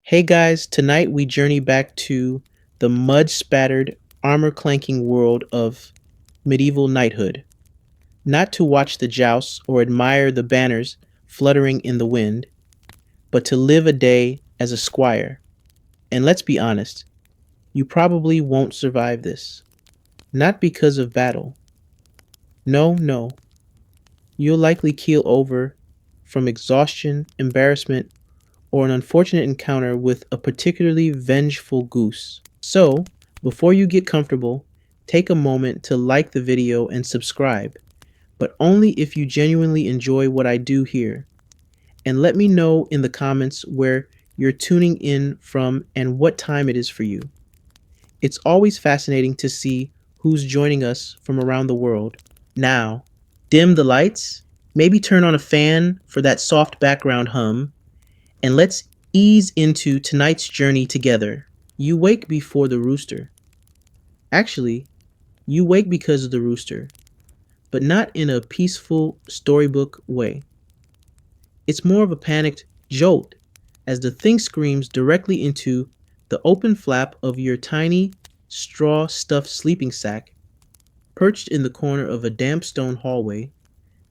Hey guys, tonight we journey back to the mud spattered, armor clanking world of medieval knighthood. Not to watch the jousts or admire the banners fluttering in the wind, but to live a day as a squire. And let's be honest, you probably won't survive this. Not because of battle. No, no. You'll likely keel over from exhaustion, embarrassment, or an unfortunate encounter with a particularly vengeful goose. So, before you get comfortable, take a moment to like the video and subscribe, but only if you genuinely enjoy what I do here. And let me know in the comments where you're tuning in from and what time it is for you. It's always fascinating to see who's joining us from around the world. Now, dim the lights, maybe turn on a fan for that soft background hum, and let's ease into tonight's journey together. You wake before the rooster. Actually, you wake because of the rooster, but not in a peaceful storybook way. It's more of a panicked jolt as the thing screams directly into the open flap of your tiny, straw stuffed sleeping sack, perched in the corner of a damp stone hallway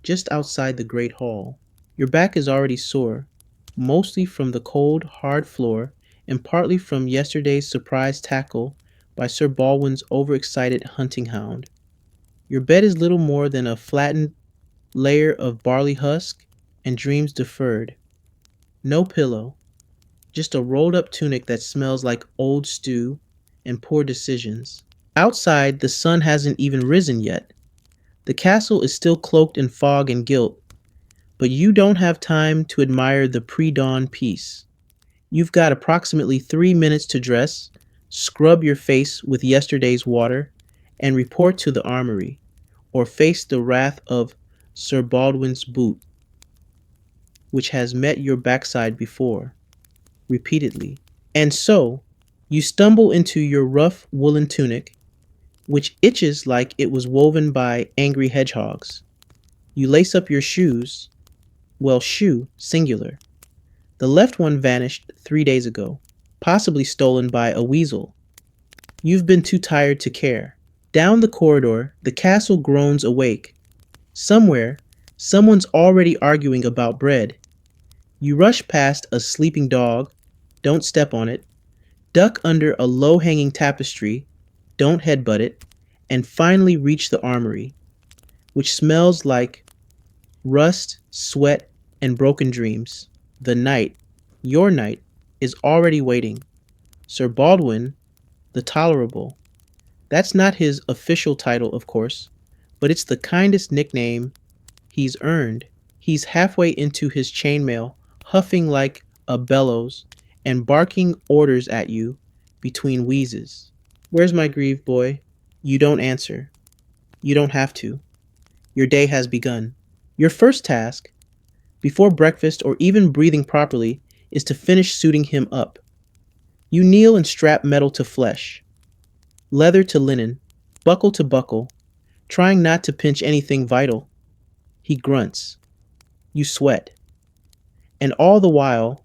just outside the Great Hall. Your back is already sore, mostly from the cold, hard floor and partly from yesterday's surprise tackle by Sir Baldwin's overexcited hunting hound. Your bed is little more than a flattened layer of barley husk and dreams deferred. No pillow, just a rolled up tunic that smells like old stew and poor decisions. Outside, the sun hasn't even risen yet. The castle is still cloaked in fog and guilt, but you don't have time to admire the pre-dawn peace. You've got approximately 3 minutes to dress, scrub your face with yesterday's water, and report to the armory, or face the wrath of Sir Baldwin's boot, which has met your backside before, repeatedly. And so, you stumble into your rough woolen tunic, which itches like it was woven by angry hedgehogs. You lace up your shoes, well, shoe, singular. The left one vanished 3 days ago, possibly stolen by a weasel. You've been too tired to care. Down the corridor, the castle groans awake. Somewhere, someone's already arguing about bread. You rush past a sleeping dog, don't step on it, duck under a low-hanging tapestry, don't headbutt it, and finally reach the armory, which smells like rust, sweat, and broken dreams. The knight, your knight, is already waiting. Sir Baldwin, the Tolerable. That's not his official title, of course, but it's the kindest nickname he's earned. He's halfway into his chainmail, huffing like a bellows and barking orders at you between wheezes. Where's my grieved boy? You don't answer. You don't have to. Your day has begun. Your first task, before breakfast or even breathing properly, is to finish suiting him up. You kneel and strap metal to flesh, leather to linen, buckle to buckle, trying not to pinch anything vital. He grunts. You sweat. And all the while,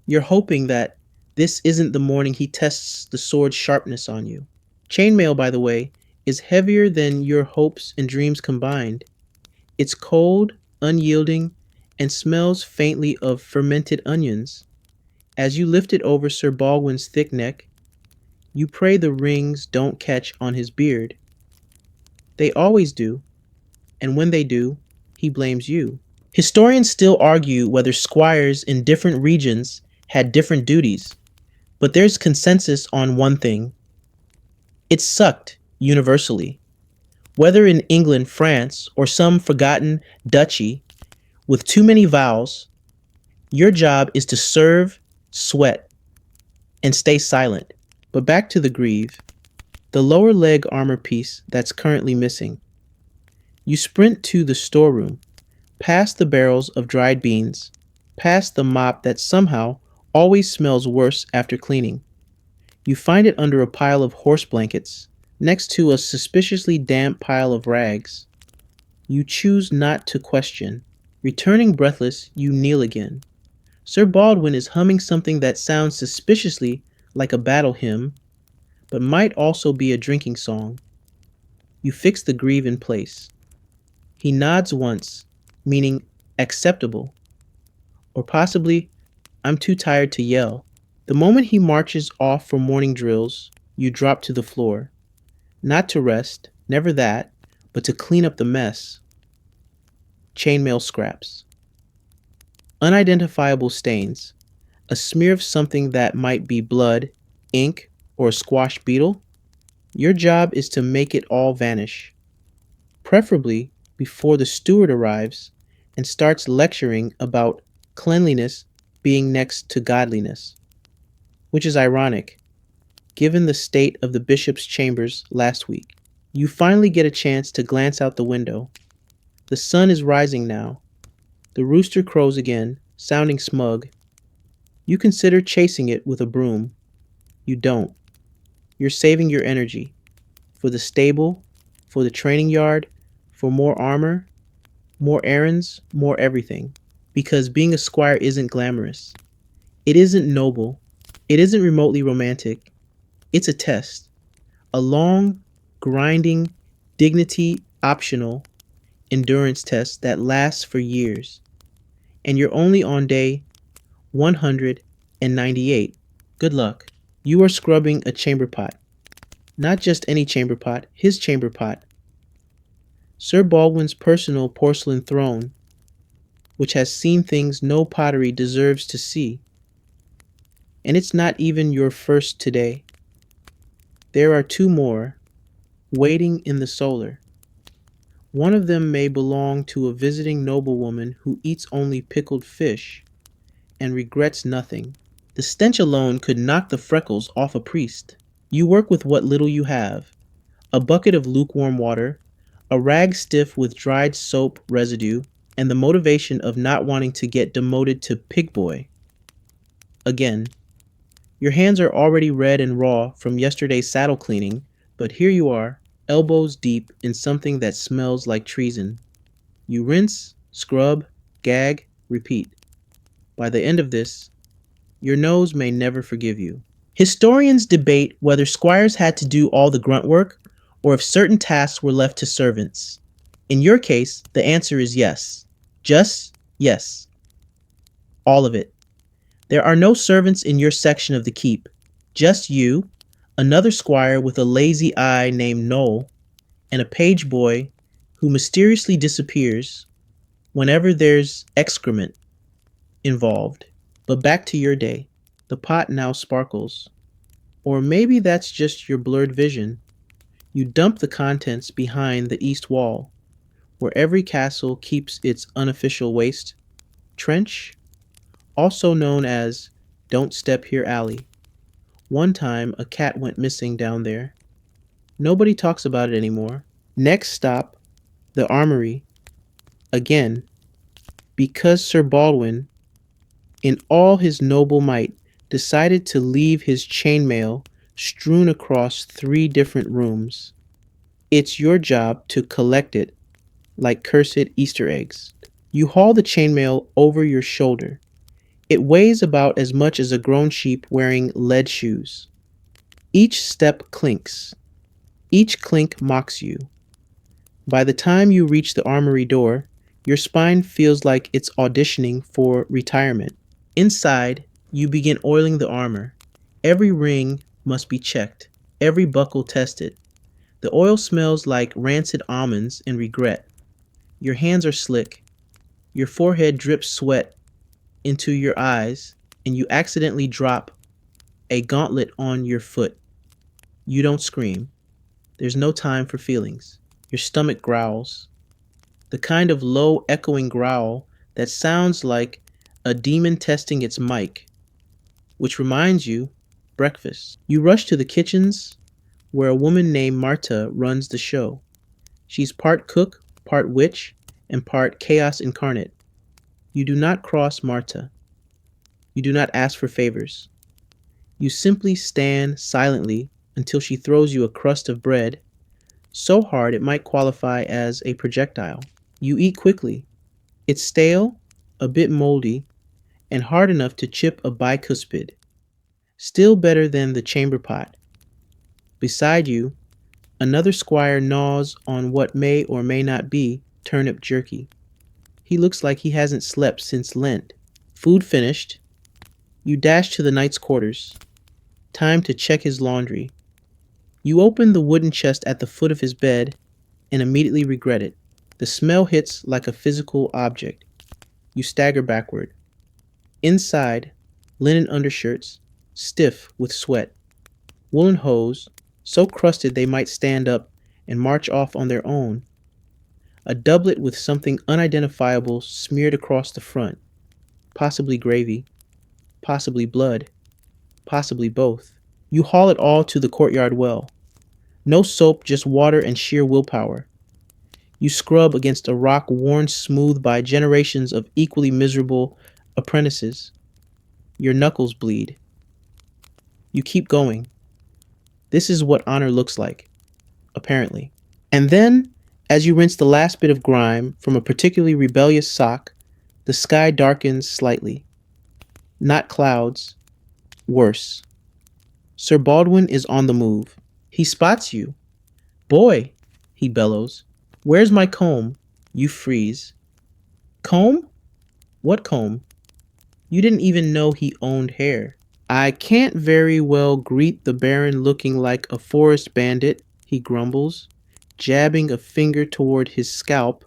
you're hoping that this isn't the morning he tests the sword's sharpness on you. Chainmail, by the way, is heavier than your hopes and dreams combined. It's cold, unyielding, and smells faintly of fermented onions. As you lift it over Sir Baldwin's thick neck, you pray the rings don't catch on his beard. They always do, and when they do, he blames you. Historians still argue whether squires in different regions had different duties, but there's consensus on one thing. It sucked universally. Whether in England, France, or some forgotten duchy with too many vowels, your job is to serve, sweat, and stay silent. But back to the greave, the lower leg armor piece that's currently missing. You sprint to the storeroom, past the barrels of dried beans, past the mop that somehow always smells worse after cleaning. You find it under a pile of horse blankets, next to a suspiciously damp pile of rags. You choose not to question. Returning breathless, you kneel again. Sir Baldwin is humming something that sounds suspiciously like a battle hymn, but might also be a drinking song. You fix the greave in place. He nods once, meaning acceptable, or possibly I'm too tired to yell. The moment he marches off for morning drills, you drop to the floor. Not to rest, never that, but to clean up the mess. Chainmail scraps. Unidentifiable stains. A smear of something that might be blood, ink, or a squash beetle. Your job is to make it all vanish, preferably before the steward arrives and starts lecturing about cleanliness being next to godliness, which is ironic given the state of the bishop's chambers last week. You finally get a chance to glance out the window. The sun is rising now. The rooster crows again, sounding smug. You consider chasing it with a broom. You don't. You're saving your energy for the stable, for the training yard, for more armor, more errands, more everything. Because being a squire isn't glamorous. It isn't noble. It isn't remotely romantic. It's a test. A long, grinding, dignity optional endurance test that lasts for years. And you're only on day 198. Good luck. You are scrubbing a chamber pot. Not just any chamber pot, his chamber pot. Sir Baldwin's personal porcelain throne, which has seen things no pottery deserves to see. And it's not even your first today. There are two more, waiting in the solar. One of them may belong to a visiting noblewoman who eats only pickled fish and regrets nothing. The stench alone could knock the freckles off a priest. You work with what little you have: a bucket of lukewarm water, a rag stiff with dried soap residue, and the motivation of not wanting to get demoted to pig boy. Again, your hands are already red and raw from yesterday's saddle cleaning, but here you are, elbows deep in something that smells like treason. You rinse, scrub, gag, repeat. By the end of this, your nose may never forgive you. Historians debate whether squires had to do all the grunt work or if certain tasks were left to servants. In your case, the answer is yes. Just yes. All of it. There are no servants in your section of the keep. Just you, another squire with a lazy eye named Noel, and a page boy who mysteriously disappears whenever there's excrement involved. But back to your day. The pot now sparkles. Or maybe that's just your blurred vision. You dump the contents behind the east wall, where every castle keeps its unofficial waste trench, also known as Don't Step Here Alley. One time, a cat went missing down there. Nobody talks about it anymore. Next stop, the armory. Again, because Sir Baldwin, in all his noble might, decided to leave his chainmail strewn across 3 different rooms. It's your job to collect it like cursed Easter eggs. You haul the chainmail over your shoulder. It weighs about as much as a grown sheep wearing lead shoes. Each step clinks. Each clink mocks you. By the time you reach the armory door, your spine feels like it's auditioning for retirement. Inside, you begin oiling the armor. Every ring must be checked, every buckle tested. The oil smells like rancid almonds and regret. Your hands are slick. Your forehead drips sweat into your eyes, and you accidentally drop a gauntlet on your foot. You don't scream. There's no time for feelings. Your stomach growls. The kind of low, echoing growl that sounds like a demon testing its mic. Which reminds you, breakfast. You rush to the kitchens where a woman named Marta runs the show. She's part cook, part witch, and part chaos incarnate. You do not cross Marta. You do not ask for favors. You simply stand silently until she throws you a crust of bread, so hard it might qualify as a projectile. You eat quickly. It's stale, a bit moldy, and hard enough to chip a bicuspid. Still better than the chamber pot. Beside you, another squire gnaws on what may or may not be turnip jerky. He looks like he hasn't slept since Lent. Food finished, you dash to the knight's quarters. Time to check his laundry. You open the wooden chest at the foot of his bed and immediately regret it. The smell hits like a physical object. You stagger backward. Inside, linen undershirts, stiff with sweat. Woolen hose, so crusted they might stand up and march off on their own. A doublet with something unidentifiable smeared across the front. Possibly gravy. Possibly blood. Possibly both. You haul it all to the courtyard well. No soap, just water and sheer willpower. You scrub against a rock worn smooth by generations of equally miserable apprentices. Your knuckles bleed. You keep going. This is what honor looks like, apparently. And then, as you rinse the last bit of grime from a particularly rebellious sock, the sky darkens slightly. Not clouds. Worse. Sir Baldwin is on the move. He spots you. Boy, he bellows. Where's my comb? You freeze. Comb? What comb? You didn't even know he owned hair. I can't very well greet the Baron looking like a forest bandit, he grumbles, jabbing a finger toward his scalp,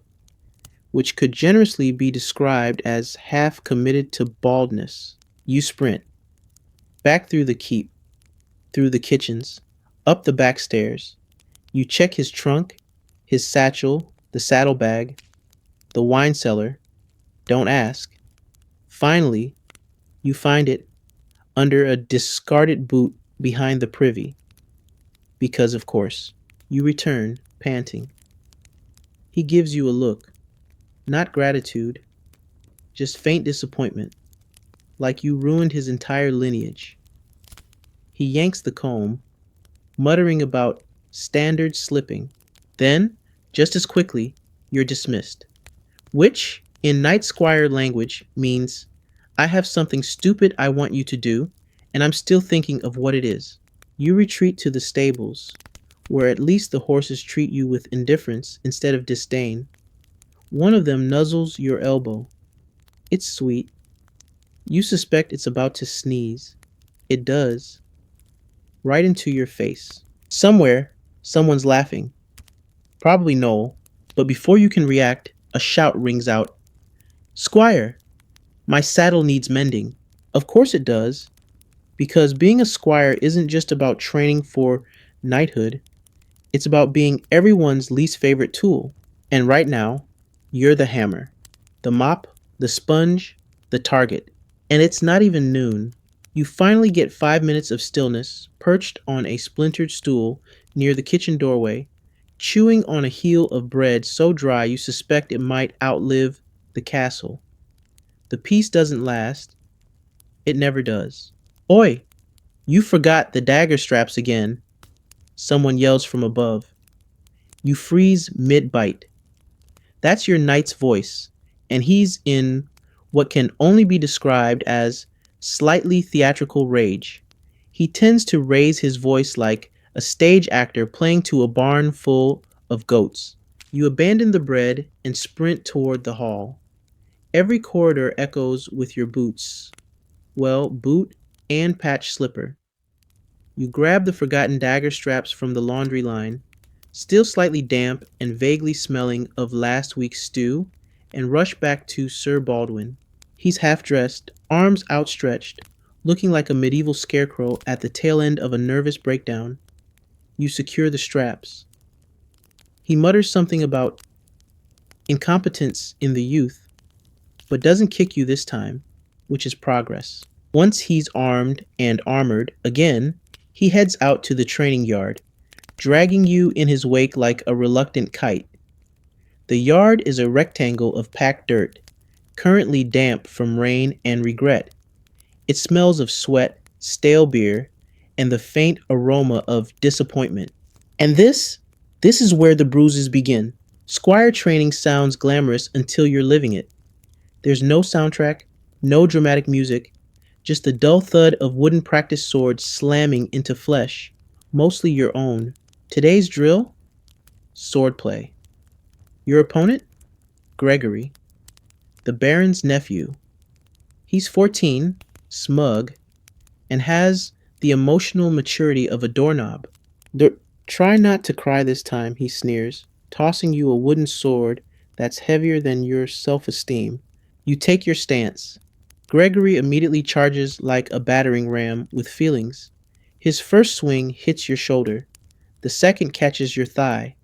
which could generously be described as half committed to baldness. You sprint. Back through the keep, through the kitchens, up the back stairs. You check his trunk, his satchel, the saddlebag, the wine cellar. Don't ask. Finally, you find it under a discarded boot behind the privy. Because, of course, you return, panting. He gives you a look. Not gratitude, just faint disappointment, like you ruined his entire lineage. He yanks the comb, muttering about standard slipping. Then, just as quickly, you're dismissed. Which, in Night Squire language, means, I have something stupid I want you to do, and I'm still thinking of what it is. You retreat to the stables, where at least the horses treat you with indifference instead of disdain. One of them nuzzles your elbow. It's sweet. You suspect it's about to sneeze. It does. Right into your face. Somewhere, someone's laughing. Probably Noel, but before you can react, a shout rings out. Squire, my saddle needs mending. Of course it does, because being a squire isn't just about training for knighthood. It's about being everyone's least favorite tool. And right now, you're the hammer, the mop, the sponge, the target. And it's not even noon. You finally get 5 minutes of stillness, perched on a splintered stool near the kitchen doorway, chewing on a heel of bread so dry you suspect it might outlive the castle. The peace doesn't last. It never does. Oi! You forgot the dagger straps again. Someone yells from above. You freeze mid-bite. That's your knight's voice, and he's in what can only be described as slightly theatrical rage. He tends to raise his voice like a stage actor playing to a barn full of goats. You abandon the bread and sprint toward the hall. Every corridor echoes with your boots. Well, boot and patch slipper. You grab the forgotten dagger straps from the laundry line, still slightly damp and vaguely smelling of last week's stew, and rush back to Sir Baldwin. He's half-dressed, arms outstretched, looking like a medieval scarecrow at the tail end of a nervous breakdown. You secure the straps. He mutters something about incompetence in the youth, but doesn't kick you this time, which is progress. Once he's armed and armored again, he heads out to the training yard, dragging you in his wake like a reluctant kite. The yard is a rectangle of packed dirt, currently damp from rain and regret. It smells of sweat, stale beer, and the faint aroma of disappointment. And this is where the bruises begin. Squire training sounds glamorous until you're living it. There's no soundtrack, No dramatic music, just the dull thud of wooden practice swords slamming into flesh, mostly your own. Today's drill? Swordplay. Your opponent? Gregory, the Baron's nephew. He's 14, smug, and has the emotional maturity of a doorknob. Try not to cry this time, he sneers, tossing you a wooden sword that's heavier than your self esteem. You take your stance. Gregory immediately charges like a battering ram with feelings. His first swing hits your shoulder, the second catches your thigh,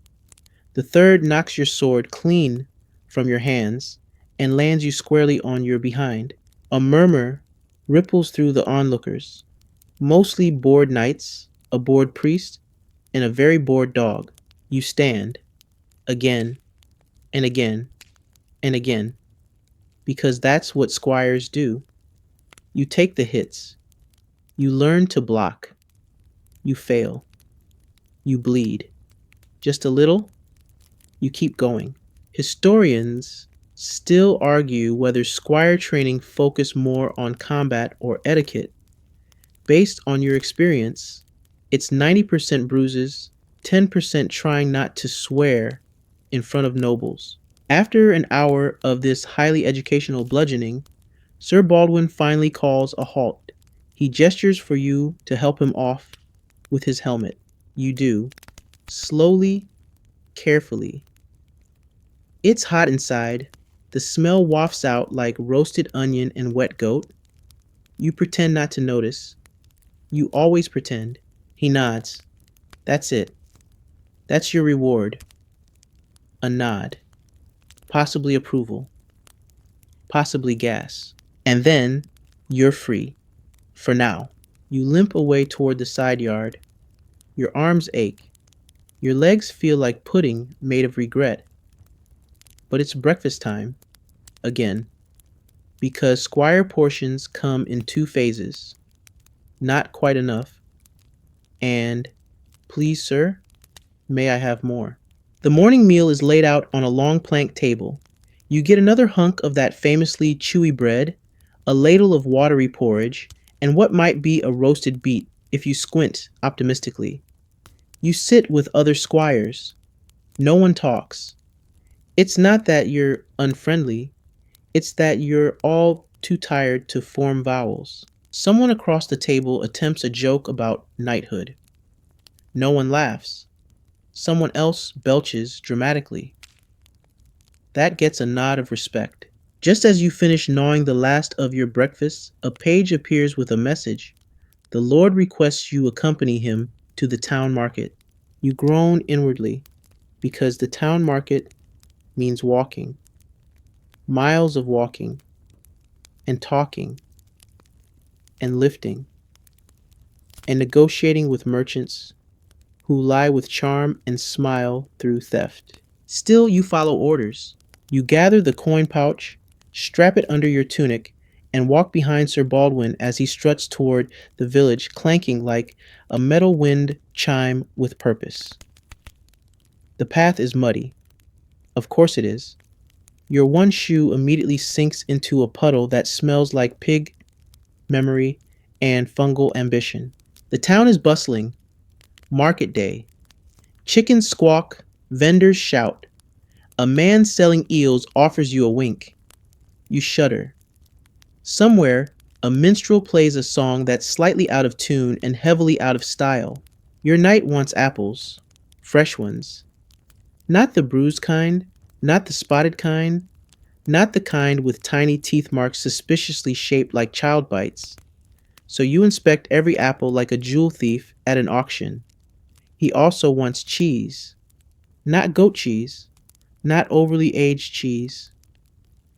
the third knocks your sword clean from your hands and lands you squarely on your behind. A murmur ripples through the onlookers, mostly bored knights, a bored priest, and a very bored dog. You stand, again and again and again, because that's what squires do. You take the hits. You learn to block. You fail. You bleed. Just a little. You keep going. Historians still argue whether squire training focused more on combat or etiquette. Based on your experience, it's 90% bruises, 10% trying not to swear in front of nobles. After an hour of this highly educational bludgeoning, Sir Baldwin finally calls a halt. He gestures for you to help him off with his helmet. You do. Slowly, carefully. It's hot inside. The smell wafts out like roasted onion and wet goat. You pretend not to notice. You always pretend. He nods. That's it. That's your reward. A nod. Possibly approval. Possibly gas. And then you're free. For now. You limp away toward the side yard. Your arms ache. Your legs feel like pudding made of regret. But it's breakfast time. Again. Because squire portions come in two phases. Not quite enough. And, please, sir, may I have more? The morning meal is laid out on a long plank table. You get another hunk of that famously chewy bread, a ladle of watery porridge, and what might be a roasted beet if you squint optimistically. You sit with other squires. No one talks. It's not that you're unfriendly, it's that you're all too tired to form vowels. Someone across the table attempts a joke about knighthood. No one laughs. Someone else belches dramatically. That gets a nod of respect. Just as you finish gnawing the last of your breakfast, a page appears with a message. The Lord requests you accompany him to the town market. You groan inwardly, because the town market means walking. Miles of walking, and talking, and lifting, and negotiating with merchants who lie with charm and smile through theft. Still, you follow orders. You gather the coin pouch, strap it under your tunic, and walk behind Sir Baldwin as he struts toward the village, clanking like a metal wind chime with purpose. The path is muddy. Of course it is. Your one shoe immediately sinks into a puddle that smells like pig memory and fungal ambition. The town is bustling. Market day. Chickens squawk, vendors shout. A man selling eels offers you a wink. You shudder. Somewhere, a minstrel plays a song that's slightly out of tune and heavily out of style. Your knight wants apples. Fresh ones. Not the bruised kind, not the spotted kind, not the kind with tiny teeth marks suspiciously shaped like child bites. So you inspect every apple like a jewel thief at an auction. He also wants cheese. Not goat cheese, not overly aged cheese,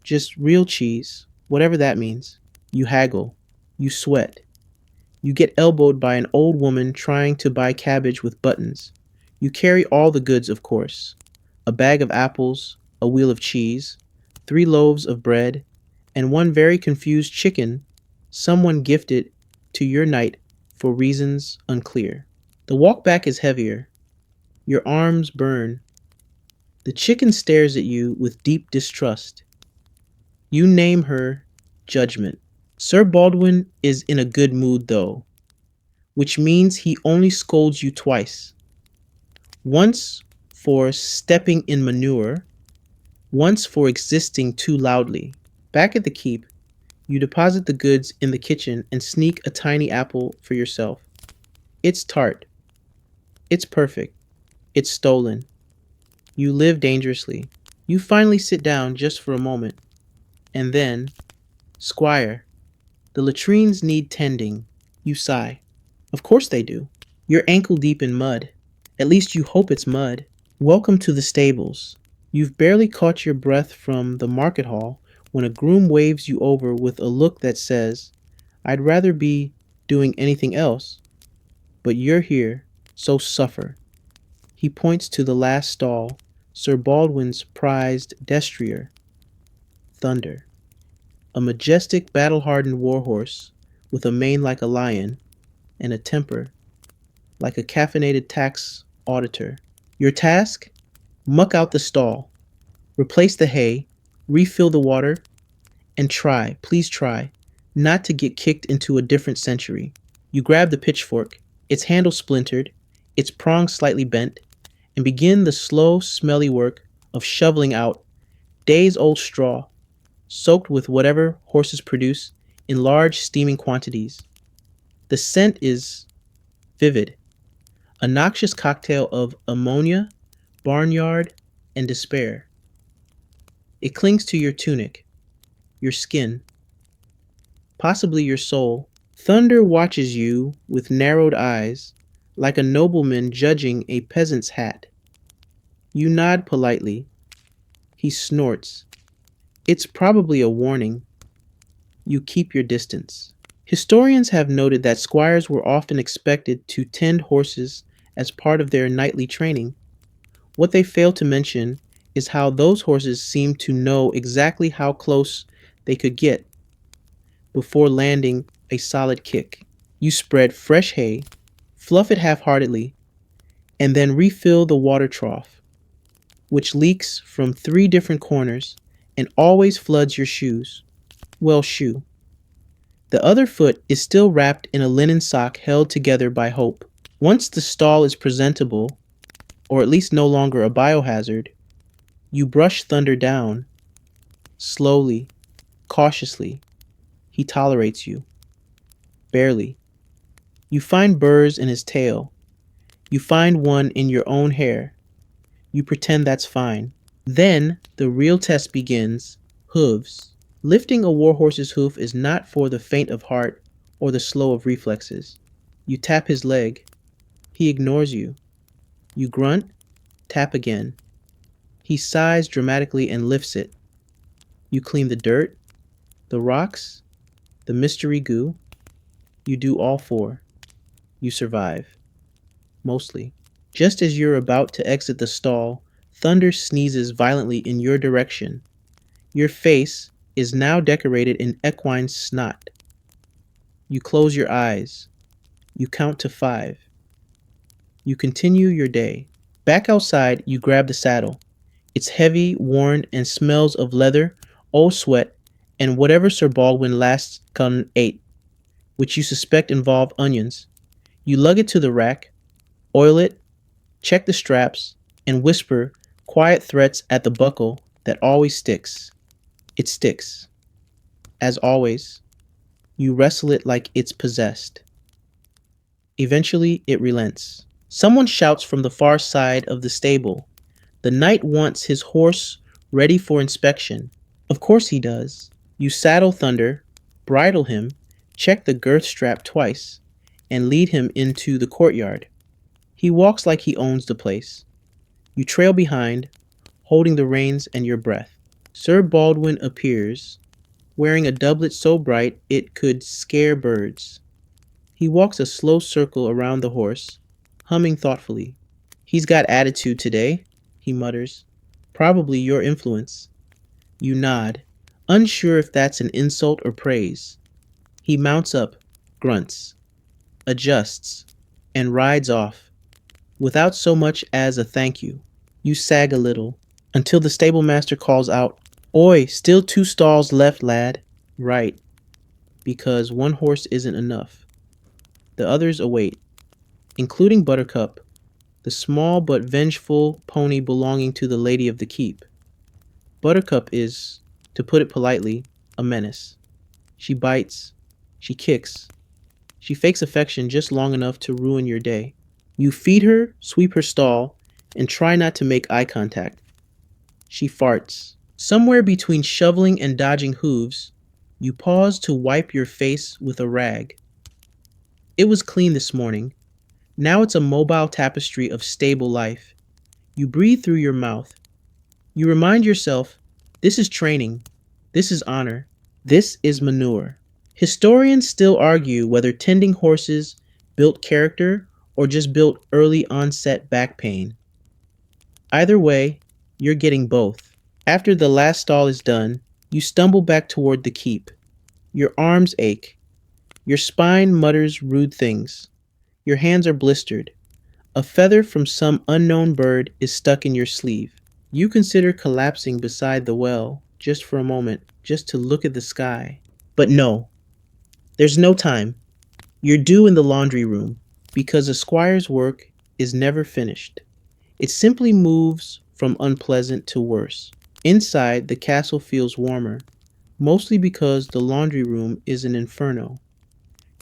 just real cheese, whatever that means. You haggle. You sweat. You get elbowed by an old woman trying to buy cabbage with buttons. You carry all the goods, of course. A bag of apples, a wheel of cheese, 3 loaves of bread, and one very confused chicken someone gifted to your knight for reasons unclear. The walk back is heavier. Your arms burn. The chicken stares at you with deep distrust. You name her judgment. Sir Baldwin is in a good mood though, which means he only scolds you twice. Once for stepping in manure, once for existing too loudly. Back at the keep, you deposit the goods in the kitchen and sneak a tiny apple for yourself. It's tart. It's perfect. It's stolen. You live dangerously. You finally sit down just for a moment. And then, Squire, the latrines need tending. You sigh. Of course they do. You're ankle deep in mud. At least you hope it's mud. Welcome to the stables. You've barely caught your breath from the market hall when a groom waves you over with a look that says, I'd rather be doing anything else, but you're here, so suffer. He points to the last stall, Sir Baldwin's prized destrier, Thunder, a majestic battle-hardened warhorse with a mane like a lion and a temper like a caffeinated tax auditor. Your task? Muck out the stall, replace the hay, refill the water, and try, please try, not to get kicked into a different century. You grab the pitchfork, its handle splintered, its prongs slightly bent, and begin the slow, smelly work of shoveling out days-old straw, soaked with whatever horses produce in large steaming quantities. The scent is vivid, a noxious cocktail of ammonia, barnyard, and despair. It clings to your tunic, your skin, possibly your soul. Thunder watches you with narrowed eyes, like a nobleman judging a peasant's hat. You nod politely. He snorts. It's probably a warning. You keep your distance. Historians have noted that squires were often expected to tend horses as part of their knightly training. What they fail to mention is how those horses seemed to know exactly how close they could get before landing a solid kick. You spread fresh hay, fluff it half-heartedly, and then refill the water trough, which leaks from 3 different corners and always floods your shoes. Well, shoe. The other foot is still wrapped in a linen sock held together by hope. Once the stall is presentable, or at least no longer a biohazard, you brush Thunder down. Slowly, cautiously. He tolerates you. Barely. You find burrs in his tail. You find one in your own hair. You pretend that's fine. Then the real test begins. Hooves. Lifting a warhorse's hoof is not for the faint of heart or the slow of reflexes. You tap his leg. He ignores you. You grunt, tap again. He sighs dramatically and lifts it. You clean the dirt, the rocks, the mystery goo. You do all 4. You survive. Mostly. Just as you're about to exit the stall, Thunder sneezes violently in your direction. Your face is now decorated in equine snot. You close your eyes. You count to 5. You continue your day. Back outside, you grab the saddle. It's heavy, worn, and smells of leather, old sweat, and whatever Sir Baldwin last ate, which you suspect involved onions. You lug it to the rack, oil it, check the straps, and whisper quiet threats at the buckle that always sticks. It sticks. As always, you wrestle it like it's possessed. Eventually, it relents. Someone shouts from the far side of the stable. The knight wants his horse ready for inspection. Of course he does. You saddle Thunder, bridle him, check the girth strap twice, and lead him into the courtyard. He walks like he owns the place. You trail behind, holding the reins and your breath. Sir Baldwin appears, wearing a doublet so bright it could scare birds. He walks a slow circle around the horse, humming thoughtfully. He's got attitude today, he mutters. Probably your influence. You nod, unsure if that's an insult or praise. He mounts up, grunts, adjusts, and rides off, without so much as a thank you. You sag a little, until the stablemaster calls out, Oi, still 2 stalls left, lad. Right, because one horse isn't enough. The others await, including Buttercup, the small but vengeful pony belonging to the lady of the keep. Buttercup is, to put it politely, a menace. She bites, she kicks, she fakes affection just long enough to ruin your day. You feed her, sweep her stall, and try not to make eye contact. She farts. Somewhere between shoveling and dodging hooves, you pause to wipe your face with a rag. It was clean this morning. Now it's a mobile tapestry of stable life. You breathe through your mouth. You remind yourself, this is training. This is honor. This is manure. Historians still argue whether tending horses built character or just built early onset back pain. Either way, you're getting both. After the last stall is done, you stumble back toward the keep. Your arms ache. Your spine mutters rude things. Your hands are blistered. A feather from some unknown bird is stuck in your sleeve. You consider collapsing beside the well just for a moment, just to look at the sky. But no, there's no time. You're due in the laundry room because a squire's work is never finished. It simply moves from unpleasant to worse. Inside, the castle feels warmer, mostly because the laundry room is an inferno.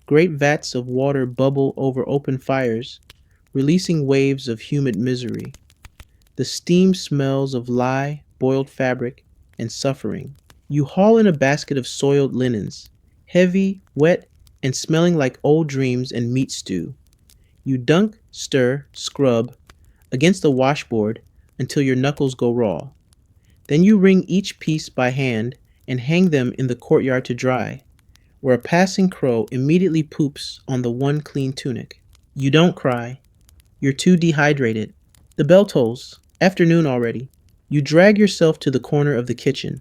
Great vats of water bubble over open fires, releasing waves of humid misery. The steam smells of lye, boiled fabric, and suffering. You haul in a basket of soiled linens, heavy, wet, and smelling like old dreams and meat stew. You dunk, stir, scrub against the washboard until your knuckles go raw. Then you wring each piece by hand and hang them in the courtyard to dry, where a passing crow immediately poops on the one clean tunic. You don't cry. You're too dehydrated. The bell tolls. Afternoon already. You drag yourself to the corner of the kitchen,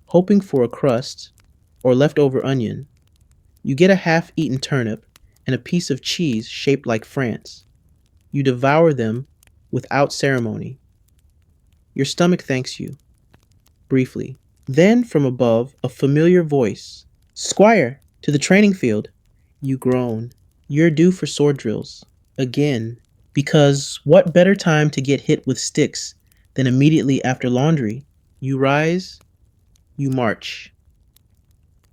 hoping for a crust or leftover onion. You get a half-eaten turnip and a piece of cheese shaped like France. You devour them without ceremony. Your stomach thanks you, briefly. Then, from above, a familiar voice. Squire, to the training field. You groan. You're due for sword drills. Again. Because what better time to get hit with sticks than immediately after laundry? You rise, you march.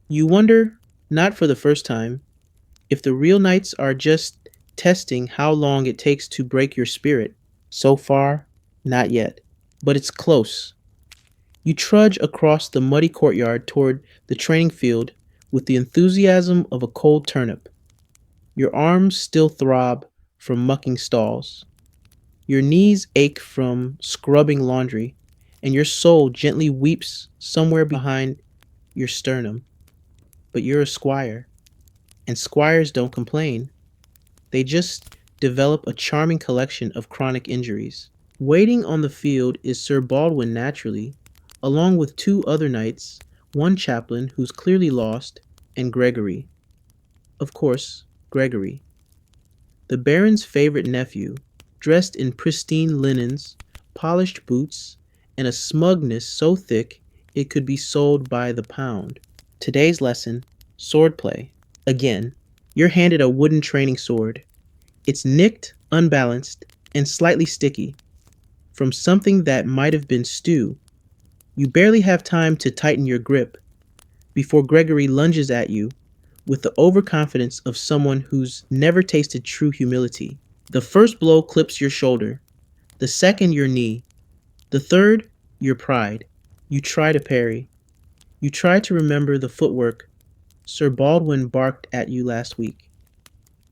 You wonder, not for the first time, if the real knights are just testing how long it takes to break your spirit. So far, not yet. But it's close. You trudge across the muddy courtyard toward the training field with the enthusiasm of a cold turnip. Your arms still throb from mucking stalls. Your knees ache from scrubbing laundry, and your soul gently weeps somewhere behind your sternum. But you're a squire, and squires don't complain. They just develop a charming collection of chronic injuries. Waiting on the field is Sir Baldwin naturally, along with two other knights, one chaplain who's clearly lost, and Gregory. Of course, Gregory. The Baron's favorite nephew, dressed in pristine linens, polished boots, and a smugness so thick it could be sold by the pound. Today's lesson, swordplay. Again, you're handed a wooden training sword. It's nicked, unbalanced, and slightly sticky. From something that might have been stew. You barely have time to tighten your grip before Gregory lunges at you with the overconfidence of someone who's never tasted true humility. The first blow clips your shoulder, the second your knee, the third your pride. You try to parry. You try to remember the footwork Sir Baldwin barked at you last week.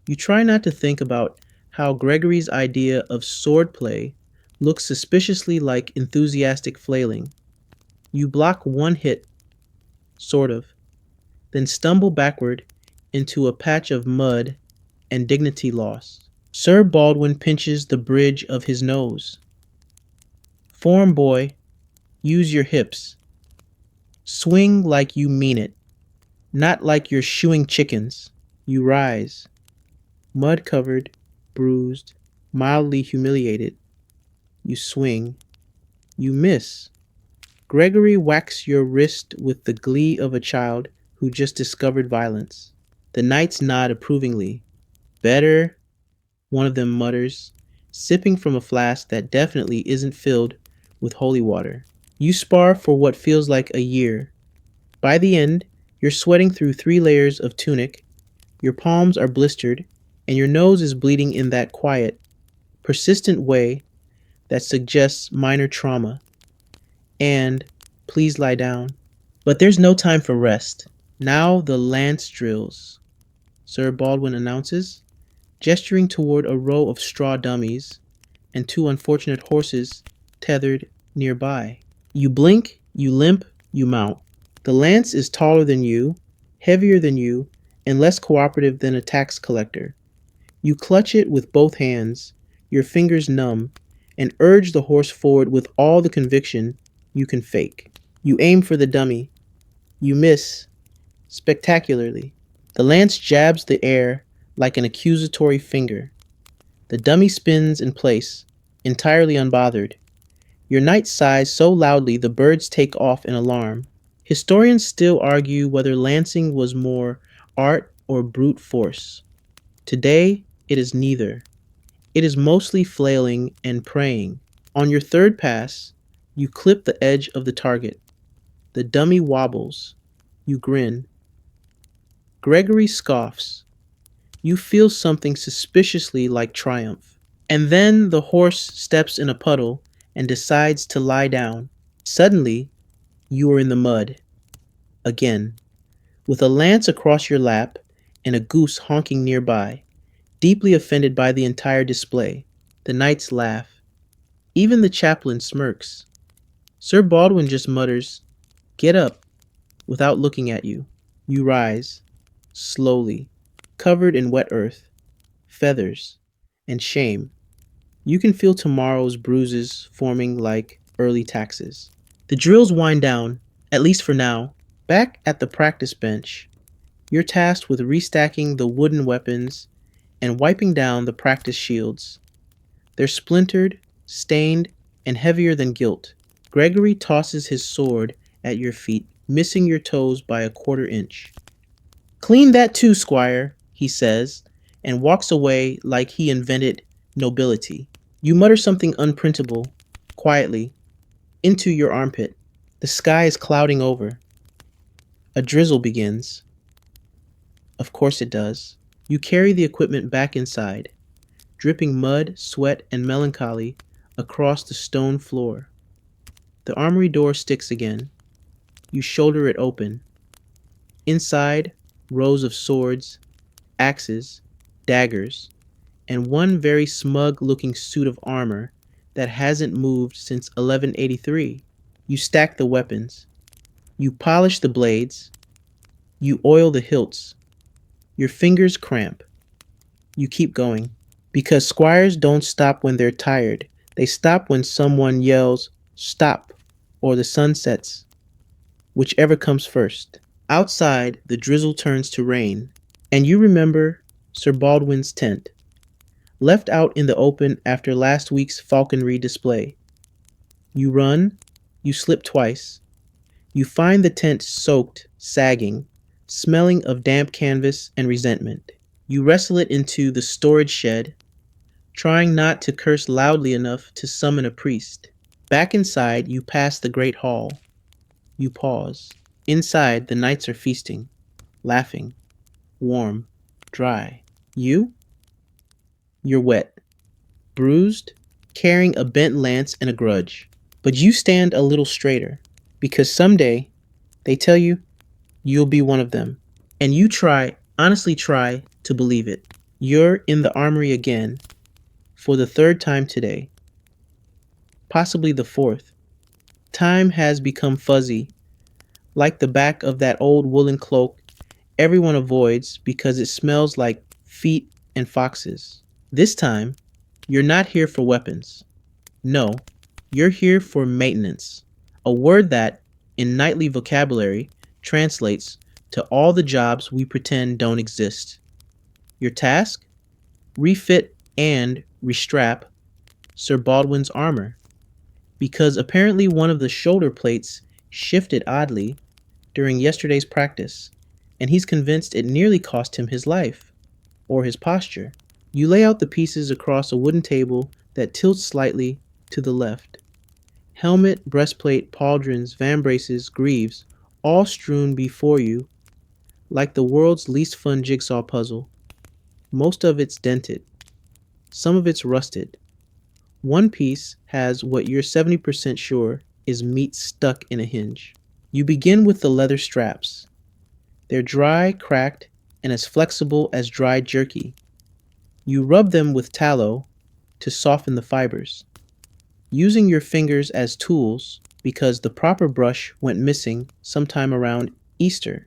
You try not to think about how Gregory's idea of swordplay looks suspiciously like enthusiastic flailing. You block one hit, sort of, then stumble backward into a patch of mud and dignity loss. Sir Baldwin pinches the bridge of his nose. Form boy, use your hips. Swing like you mean it, not like you're shoeing chickens. You rise, mud-covered, bruised, mildly humiliated. You swing. You miss. Gregory whacks your wrist with the glee of a child who just discovered violence. The knights nod approvingly. Better, one of them mutters, sipping from a flask that definitely isn't filled with holy water. You spar for what feels like a year. By the end, you're sweating through 3 layers of tunic, your palms are blistered, and your nose is bleeding in that quiet, persistent way that suggests minor trauma. And please lie down. But there's no time for rest. Now the lance drills, Sir Baldwin announces, gesturing toward a row of straw dummies and 2 unfortunate horses tethered nearby. You blink, you limp, you mount. The lance is taller than you, heavier than you, and less cooperative than a tax collector. You clutch it with both hands, your fingers numb, and urge the horse forward with all the conviction you can fake. You aim for the dummy. You miss spectacularly. The lance jabs the air like an accusatory finger. The dummy spins in place, entirely unbothered. Your knight sighs so loudly the birds take off in alarm. Historians still argue whether lancing was more art or brute force. Today, it is neither. It is mostly flailing and praying. On your third pass, you clip the edge of the target. The dummy wobbles. You grin. Gregory scoffs. You feel something suspiciously like triumph. And then the horse steps in a puddle and decides to lie down. Suddenly, you are in the mud. Again. With a lance across your lap and a goose honking nearby. Deeply offended by the entire display, the knights laugh. Even the chaplain smirks. Sir Baldwin just mutters, "Get up," without looking at you. You rise, slowly, covered in wet earth, feathers, and shame. You can feel tomorrow's bruises forming like early taxes. The drills wind down, at least for now. Back at the practice bench, you're tasked with restacking the wooden weapons and wiping down the practice shields. They're splintered, stained, and heavier than guilt. Gregory tosses his sword at your feet, missing your toes by a quarter-inch. "Clean that too, squire," he says, and walks away like he invented nobility. You mutter something unprintable, quietly, into your armpit. The sky is clouding over. A drizzle begins. Of course it does. You carry the equipment back inside, dripping mud, sweat, and melancholy across the stone floor. The armory door sticks again. You shoulder it open. Inside, rows of swords, axes, daggers, and one very smug-looking suit of armor that hasn't moved since 1183. You stack the weapons. You polish the blades. You oil the hilts. Your fingers cramp. You keep going. Because squires don't stop when they're tired. They stop when someone yells, "Stop," or the sun sets. Whichever comes first. Outside, the drizzle turns to rain, and you remember Sir Baldwin's tent, left out in the open after last week's falconry display. You run, you slip twice. You find the tent soaked, sagging, smelling of damp canvas and resentment. You wrestle it into the storage shed, trying not to curse loudly enough to summon a priest. Back inside, you pass the great hall. You pause. Inside, the knights are feasting, laughing, warm, dry. You're wet, bruised, carrying a bent lance and a grudge. But you stand a little straighter, because someday, they tell you, you'll be one of them. And you try, honestly try, to believe it. You're in the armory again, for the third time today. Possibly the fourth. Time has become fuzzy, like the back of that old woolen cloak everyone avoids because it smells like feet and foxes. This time, you're not here for weapons. No, you're here for maintenance, a word that, in knightly vocabulary, translates to all the jobs we pretend don't exist. Your task? Refit and restrap Sir Baldwin's armor, because apparently one of the shoulder plates shifted oddly during yesterday's practice. and he's convinced it nearly cost him his life, or his posture. You lay out the pieces across a wooden table that tilts slightly to the left. Helmet, breastplate, pauldrons, vambraces, greaves, all strewn before you like the world's least fun jigsaw puzzle. Most of it's dented, some of it's rusted. One piece has what you're 70% sure is meat stuck in a hinge. You begin with the leather straps. They're dry, cracked, and as flexible as dried jerky. You rub them with tallow to soften the fibers, using your fingers as tools because the proper brush went missing sometime around Easter.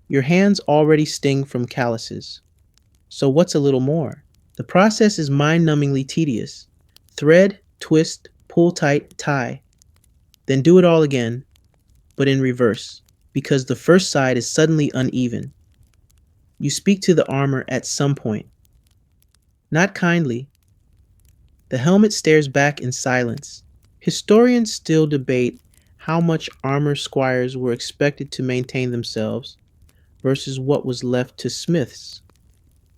Your hands already sting from calluses. So what's a little more? The process is mind-numbingly tedious. Thread, twist, pull tight, tie. Then do it all again, but in reverse, because the first side is suddenly uneven. You speak to the armor at some point. Not kindly. The helmet stares back in silence. Historians still debate how much armor squires were expected to maintain themselves versus what was left to smiths.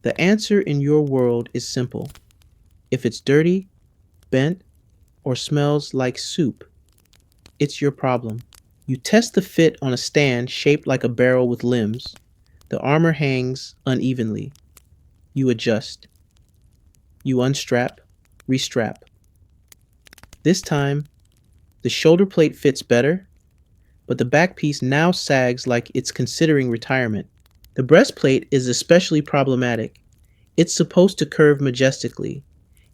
The answer in your world is simple. If it's dirty, bent, or smells like soup, it's your problem. You test the fit on a stand shaped like a barrel with limbs. The armor hangs unevenly. You adjust. You unstrap, restrap. This time, the shoulder plate fits better, but the back piece now sags like it's considering retirement. The breastplate is especially problematic. It's supposed to curve majestically.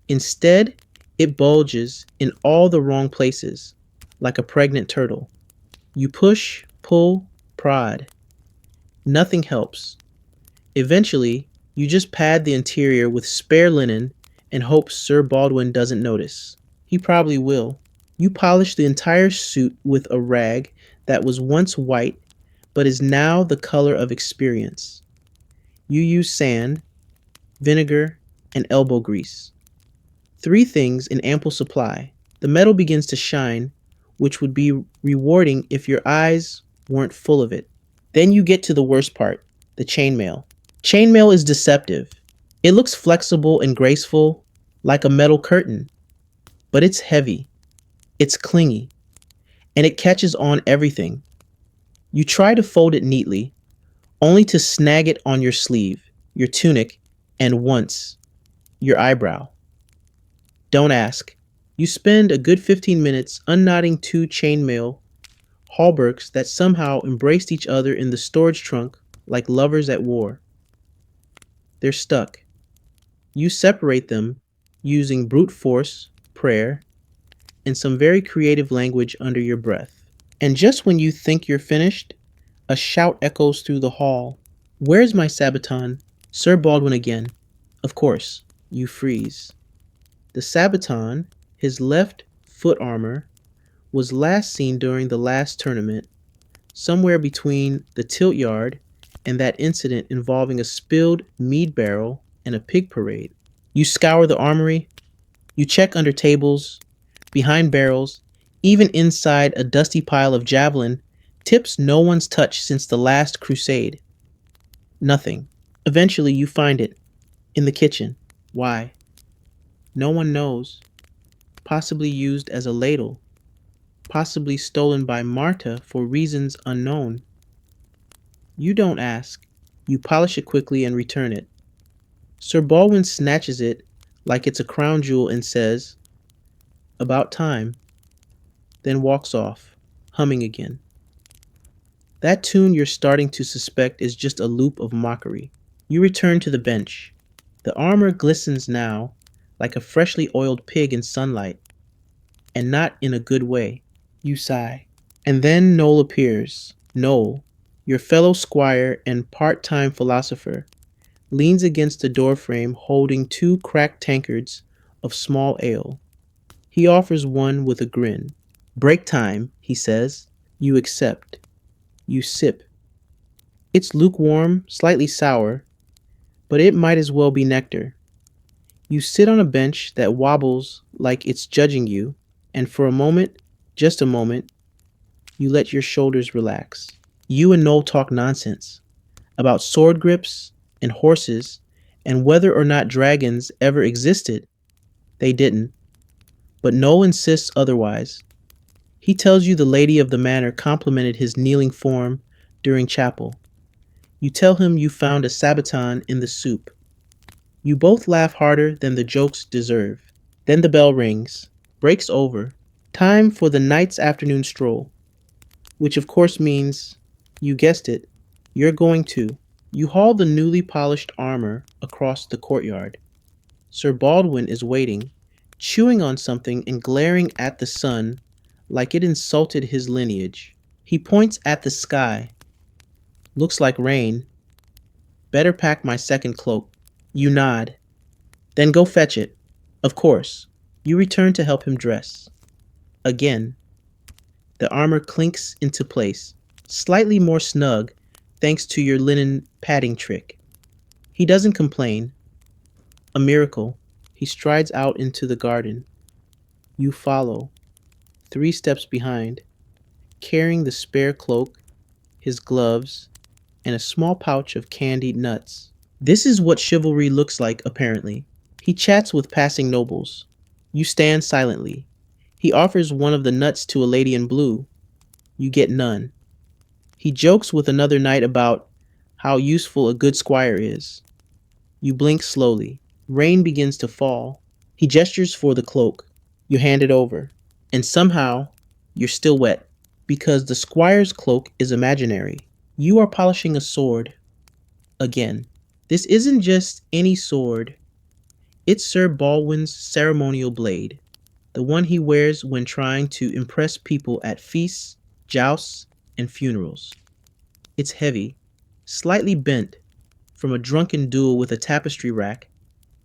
Instead, it bulges in all the wrong places, like a pregnant turtle. You push, pull, prod. Nothing helps. Eventually, you just pad the interior with spare linen and hope Sir Baldwin doesn't notice. He probably will. You polish the entire suit with a rag that was once white but is now the color of experience. You use sand, vinegar, and elbow grease. 3 things in ample supply. The metal begins to shine, which would be rewarding if your eyes weren't full of it. Then you get to the worst part, the chainmail. Chainmail is deceptive. It looks flexible and graceful, like a metal curtain, but it's heavy, it's clingy, and it catches on everything. You try to fold it neatly, only to snag it on your sleeve, your tunic, and once, your eyebrow. Don't ask. You spend a good 15 minutes unknotting 2 chainmail hauberks that somehow embraced each other in the storage trunk like lovers at war. They're stuck. You separate them using brute force, prayer, and some very creative language under your breath. And just when you think you're finished, a shout echoes through the hall. Where's my sabaton? Sir Baldwin again. Of course, you freeze. The sabaton, his left foot armor, was last seen during the last tournament, somewhere between the tilt yard and that incident involving a spilled mead barrel and a pig parade. You scour the armory, you check under tables, behind barrels, even inside a dusty pile of javelin, tips no one's touched since the last crusade. Nothing. Eventually you find it, in the kitchen. Why? No one knows. Possibly used as a ladle. Possibly stolen by Marta for reasons unknown. You don't ask. You polish it quickly and return it. Sir Baldwin snatches it like it's a crown jewel and says, "About time," then walks off, humming again. That tune you're starting to suspect is just a loop of mockery. You return to the bench. The armor glistens now like a freshly oiled pig in sunlight, and not in a good way. You sigh. And then Noel appears. Noel, your fellow squire and part-time philosopher, leans against the doorframe holding 2 cracked tankards of small ale. He offers one with a grin. "Break time," he says. You accept. You sip. It's lukewarm, slightly sour, but it might as well be nectar. You sit on a bench that wobbles like it's judging you, and for a moment, just a moment, you let your shoulders relax. You and Noel talk nonsense. about sword grips and horses and whether or not dragons ever existed. They didn't, but Noel insists otherwise. He tells you the lady of the manor complimented his kneeling form during chapel. You tell him you found a sabaton in the soup. You both laugh harder than the jokes deserve. Then the bell rings. Break's over. Time for the night's afternoon stroll. Which of course means, you guessed it, you're going to. You haul the newly polished armor across the courtyard. Sir Baldwin is waiting, chewing on something and glaring at the sun like it insulted his lineage. He points at the sky. Looks like rain. Better pack my second cloak. You nod. Then go fetch it. Of course. You return to help him dress. Again. The armor clinks into place, slightly more snug thanks to your linen padding trick. He doesn't complain. A miracle. He strides out into the garden. You follow, 3 steps behind, carrying the spare cloak, his gloves, and a small pouch of candied nuts. This is what chivalry looks like, apparently. He chats with passing nobles. You stand silently. He offers one of the nuts to a lady in blue. You get none. He jokes with another knight about how useful a good squire is. You blink slowly. Rain begins to fall. He gestures for the cloak. You hand it over. And somehow, you're still wet, because the squire's cloak is imaginary. You are polishing a sword. Again. This isn't just any sword. It's Sir Baldwin's ceremonial blade, the one he wears when trying to impress people at feasts, jousts, and funerals. It's heavy, slightly bent from a drunken duel with a tapestry rack,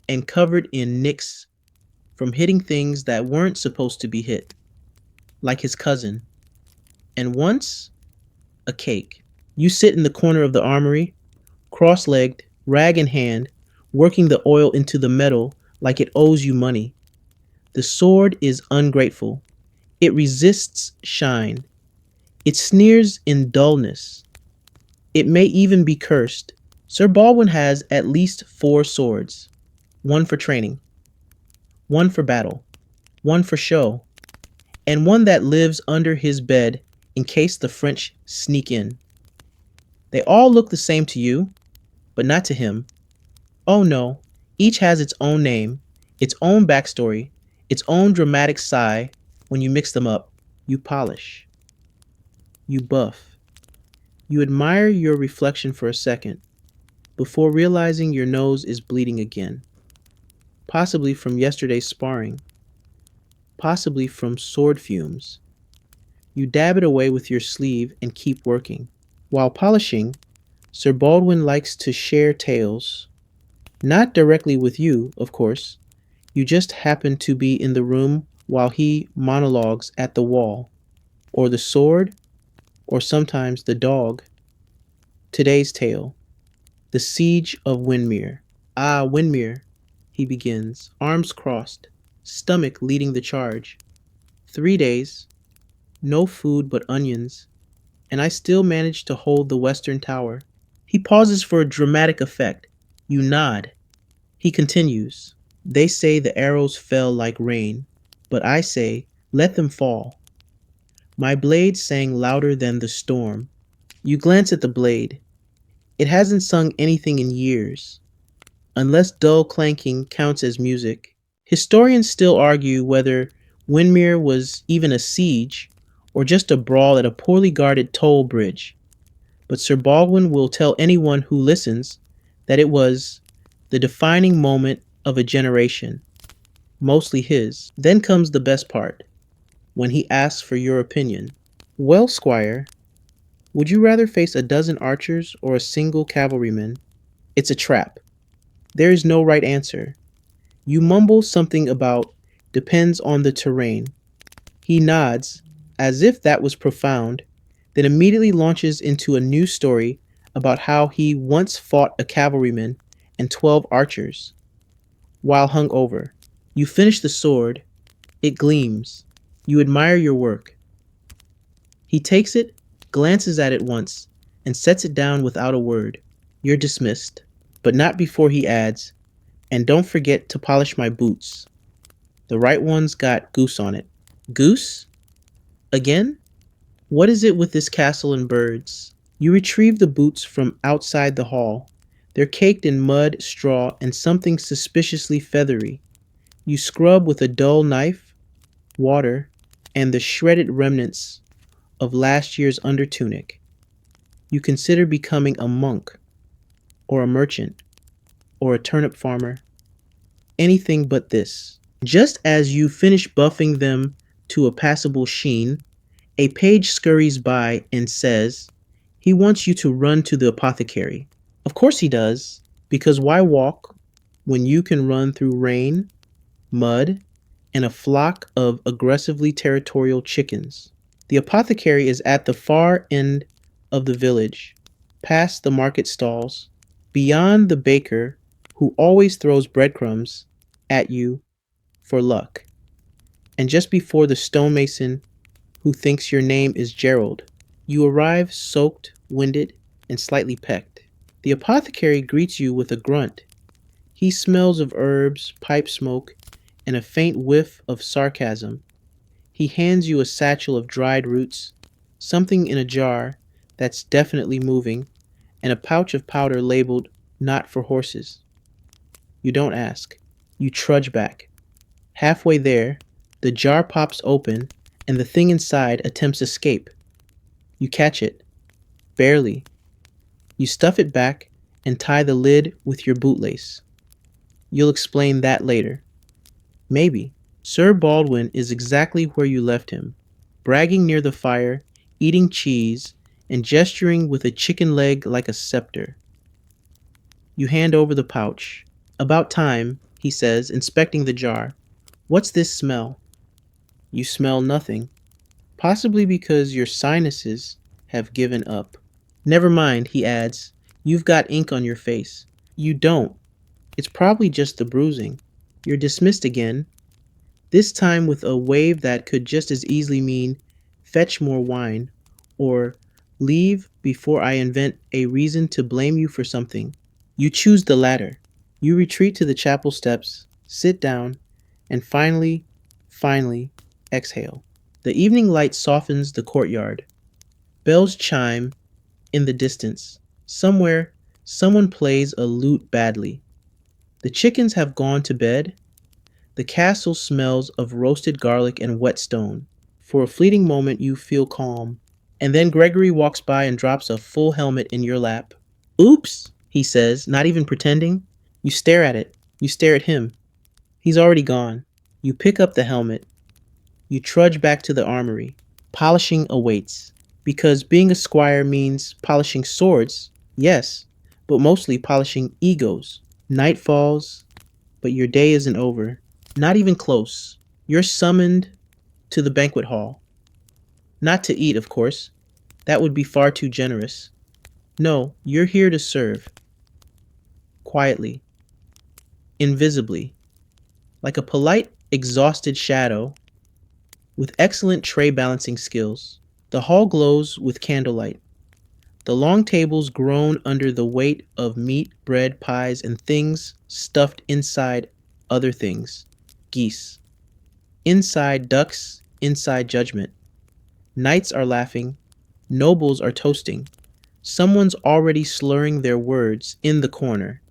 and covered in nicks from hitting things that weren't supposed to be hit, like his cousin. And once, a cake. You sit in the corner of the armory, cross-legged, rag in hand, working the oil into the metal like it owes you money. The sword is ungrateful. It resists shine. It sneers in dullness. It may even be cursed. Sir Baldwin has at least 4 swords. 1 for training, 1 for battle, 1 for show, and 1 that lives under his bed in case the French sneak in. They all look the same to you, but not to him. Oh no, each has its own name, its own backstory, its own dramatic sigh. When you mix them up, you polish. You buff. You admire your reflection for a second, before realizing your nose is bleeding again. Possibly from yesterday's sparring. Possibly from sword fumes. You dab it away with your sleeve and keep working. While polishing, Sir Baldwin likes to share tales. Not directly with you, of course. You just happen to be in the room while he monologues at the wall, or the sword, or sometimes the dog. Today's tale. The Siege of Windermere. Ah, Windermere, he begins, arms crossed, stomach leading the charge. 3 days, no food but onions, and I still managed to hold the western tower. He pauses for a dramatic effect. You nod. He continues. They say the arrows fell like rain, but I say, let them fall. My blade sang louder than the storm. You glance at the blade. It hasn't sung anything in years, unless dull clanking counts as music. Historians still argue whether Windermere was even a siege or just a brawl at a poorly guarded toll bridge. But Sir Baldwin will tell anyone who listens that it was the defining moment of a generation, mostly his. Then comes the best part, when he asks for your opinion. Well, squire, would you rather face a dozen archers or a single cavalryman? It's a trap. There is no right answer. You mumble something about depends on the terrain. He nods, as if that was profound, then immediately launches into a new story about how he once fought a cavalryman and 12 archers. While hung over, you finish the sword. It gleams. You admire your work. He takes it, glances at it once, and sets it down without a word. You're dismissed, but not before he adds, "And don't forget to polish my boots. The right one's got goose on it." Goose? Again? What is it with this castle and birds? You retrieve the boots from outside the hall. They're caked in mud, straw, and something suspiciously feathery. You scrub with a dull knife, water, and the shredded remnants of last year's undertunic. You consider becoming a monk, or a merchant, or a turnip farmer. Anything but this. Just as you finish buffing them to a passable sheen, a page scurries by and says he wants you to run to the apothecary. Of course he does, because why walk when you can run through rain, mud, and a flock of aggressively territorial chickens? The apothecary is at the far end of the village, past the market stalls, beyond the baker who always throws breadcrumbs at you for luck, and just before the stonemason who thinks your name is Gerald. You arrive soaked, winded, and slightly pecked. The apothecary greets you with a grunt. He smells of herbs, pipe smoke, and a faint whiff of sarcasm. He hands you a satchel of dried roots, something in a jar that's definitely moving, and a pouch of powder labeled "not for horses." You don't ask. You trudge back. Halfway there, the jar pops open and the thing inside attempts escape. You catch it. Barely. You stuff it back and tie the lid with your bootlace. You'll explain that later. Maybe. Sir Baldwin is exactly where you left him, bragging near the fire, eating cheese, and gesturing with a chicken leg like a scepter. You hand over the pouch. "About time," he says, inspecting the jar. "What's this smell?" You smell nothing, possibly because your sinuses have given up. "Never mind," he adds. "You've got ink on your face." You don't. It's probably just the bruising. You're dismissed again, this time with a wave that could just as easily mean "fetch more wine" or "leave before I invent a reason to blame you for something." You choose the latter. You retreat to the chapel steps, sit down, and finally, exhale. The evening light softens the courtyard. Bells chime in the distance. Somewhere, someone plays a lute badly. The chickens have gone to bed. The castle smells of roasted garlic and whetstone. For a fleeting moment, you feel calm. And then Gregory walks by and drops a full helmet in your lap. "Oops," he says, not even pretending. You stare at it. You stare at him. He's already gone. You pick up the helmet. You trudge back to the armory. Polishing awaits. Because being a squire means polishing swords, yes, but mostly polishing egos. Night falls, but your day isn't over. Not even close. You're summoned to the banquet hall. Not to eat, of course. That would be far too generous. No, you're here to serve. Quietly. Invisibly. Like a polite, exhausted shadow with excellent tray balancing skills. The hall glows with candlelight. The long tables groan under the weight of meat, bread, pies, and things stuffed inside other things. Geese. Inside ducks, inside judgment. Knights are laughing. Nobles are toasting. Someone's already slurring their words in the corner,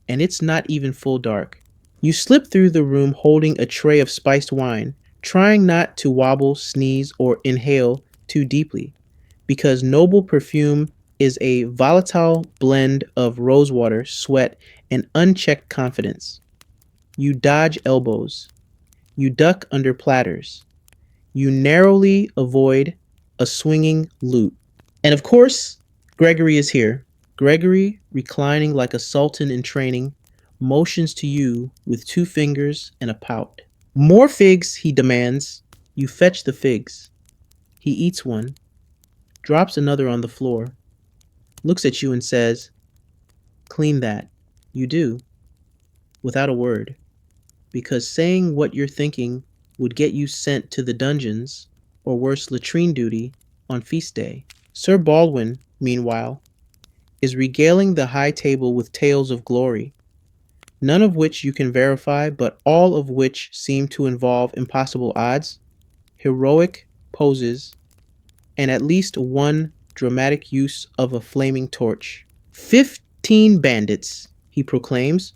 and it's not even full dark. You slip through the room holding a tray of spiced wine, trying not to wobble, sneeze, or inhale too deeply, because noble perfume is a volatile blend of rosewater, sweat, and unchecked confidence. You dodge elbows. You duck under platters. You narrowly avoid a swinging lute. And of course, Gregory is here. Gregory, reclining like a sultan in training, motions to you with 2 fingers and a pout. "More figs," he demands. You fetch the figs. He eats one, drops another on the floor, looks at you and says, "Clean that." You do, without a word, because saying what you're thinking would get you sent to the dungeons, or worse, latrine duty, on feast day. Sir Baldwin, meanwhile, is regaling the high table with tales of glory, none of which you can verify, but all of which seem to involve impossible odds, heroic poses, and at least one dramatic use of a flaming torch. 15 bandits, he proclaims,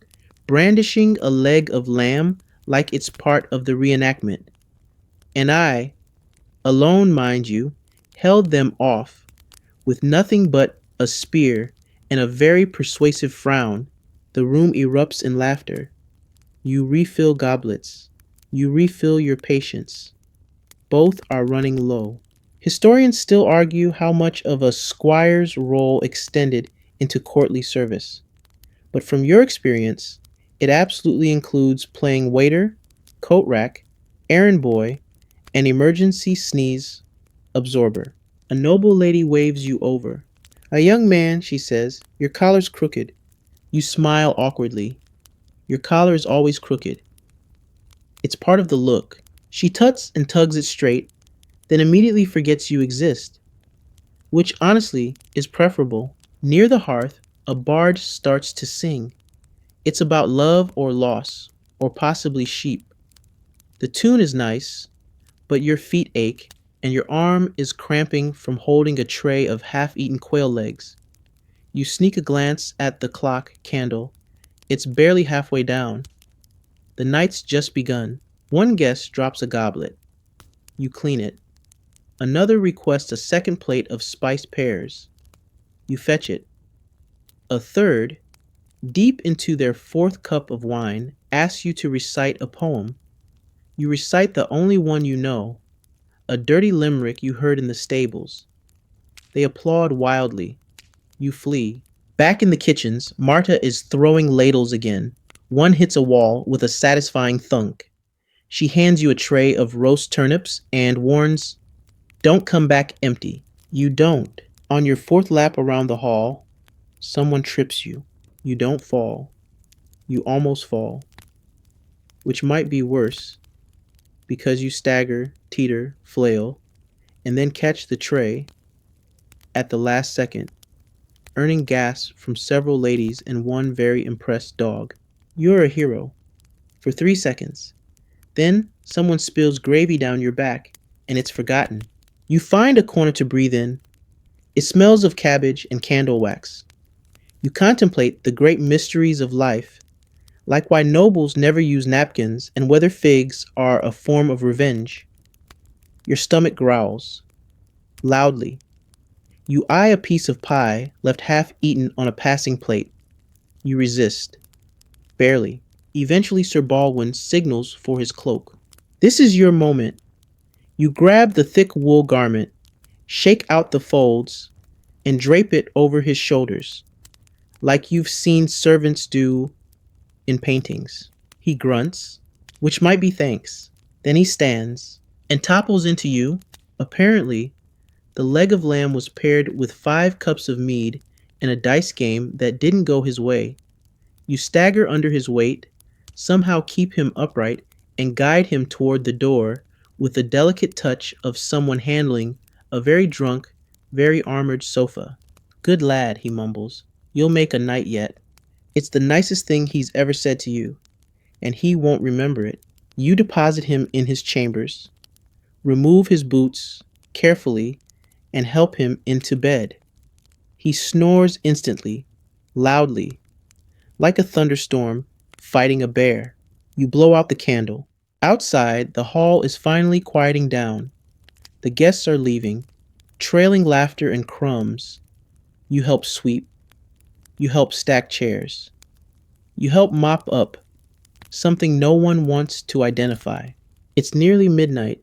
brandishing a leg of lamb like it's part of the reenactment. And I, alone mind you, held them off with nothing but a spear and a very persuasive frown. The room erupts in laughter. You refill goblets. You refill your patience. Both are running low. Historians still argue how much of a squire's role extended into courtly service. But from your experience, it absolutely includes playing waiter, coat rack, errand boy, and emergency sneeze absorber. A noble lady waves you over. A young man, she says, your collar's crooked. You smile awkwardly. Your collar is always crooked. It's part of the look. She tuts and tugs it straight, then immediately forgets you exist, which honestly is preferable. Near the hearth, a bard starts to sing. It's about love or loss, or possibly sheep. The tune is nice, but your feet ache, and your arm is cramping from holding a tray of half-eaten quail legs. You sneak a glance at the clock candle. It's barely halfway down. The night's just begun. One guest drops a goblet. You clean it. Another requests a second plate of spiced pears. You fetch it. A third, deep into their fourth cup of wine, asks you to recite a poem. You recite the only one you know, a dirty limerick you heard in the stables. They applaud wildly. You flee. Back in the kitchens, Marta is throwing ladles again. One hits a wall with a satisfying thunk. She hands you a tray of roast turnips and warns, don't come back empty. You don't. On your fourth lap around the hall, someone trips you. You don't fall. You almost fall. Which might be worse, because you stagger, teeter, flail, and then catch the tray at the last second, earning gasps from several ladies and one very impressed dog. You're a hero. For 3 seconds. Then someone spills gravy down your back, and it's forgotten. You find a corner to breathe in. It smells of cabbage and candle wax. You contemplate the great mysteries of life, like why nobles never use napkins and whether figs are a form of revenge. Your stomach growls. Loudly. You eye a piece of pie left half eaten on a passing plate. You resist. Barely. Eventually Sir Baldwin signals for his cloak. This is your moment. You grab the thick wool garment, shake out the folds, and drape it over his shoulders, like you've seen servants do in paintings. He grunts, which might be thanks. Then he stands and topples into you. Apparently, the leg of lamb was paired with 5 cups of mead in a dice game that didn't go his way. You stagger under his weight, somehow keep him upright, and guide him toward the door with the delicate touch of someone handling a very drunk, very armored sofa. Good lad, he mumbles. You'll make a knight yet. It's the nicest thing he's ever said to you, and he won't remember it. You deposit him in his chambers, remove his boots carefully, and help him into bed. He snores instantly, loudly, like a thunderstorm fighting a bear. You blow out the candle. Outside, the hall is finally quieting down. The guests are leaving, trailing laughter and crumbs. You help sweep. You help stack chairs. You help mop up something no one wants to identify. It's nearly midnight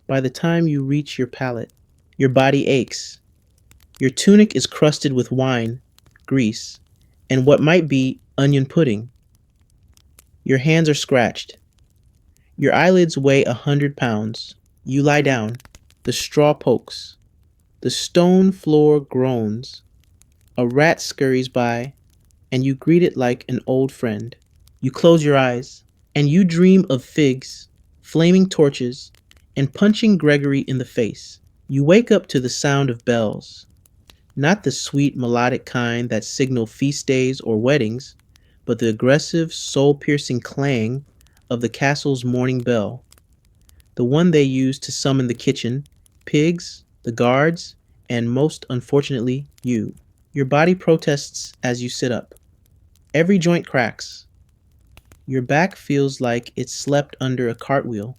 by the time you reach your pallet. Your body aches. Your tunic is crusted with wine, grease, and what might be onion pudding. Your hands are scratched. Your eyelids weigh 100 pounds. You lie down. The straw pokes. The stone floor groans. A rat scurries by, and you greet it like an old friend. You close your eyes, and you dream of figs, flaming torches, and punching Gregory in the face. You wake up to the sound of bells. Not the sweet melodic kind that signal feast days or weddings, but the aggressive, soul-piercing clang of the castle's morning bell, the one they use to summon the kitchen, pigs, the guards, and most unfortunately, you. Your body protests as you sit up. Every joint cracks. Your back feels like it slept under a cartwheel.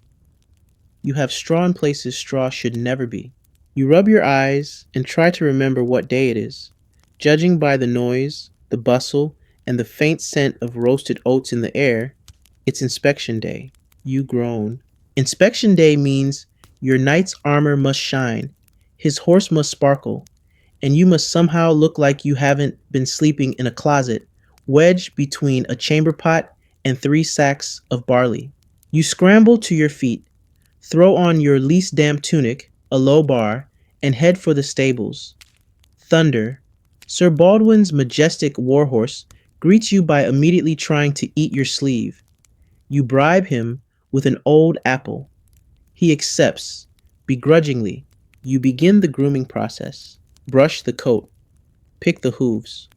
You have straw in places straw should never be. You rub your eyes and try to remember what day it is. Judging by the noise, the bustle, and the faint scent of roasted oats in the air, it's inspection day. You groan. Inspection day means your knight's armor must shine, his horse must sparkle, and you must somehow look like you haven't been sleeping in a closet, wedged between a chamber pot and 3 sacks of barley. You scramble to your feet, throw on your least damp tunic, a low bar, and head for the stables. Thunder, Sir Baldwin's majestic warhorse, greets you by immediately trying to eat your sleeve. You bribe him with an old apple. He accepts, begrudgingly. You begin the grooming process. Brush the coat, pick the hooves,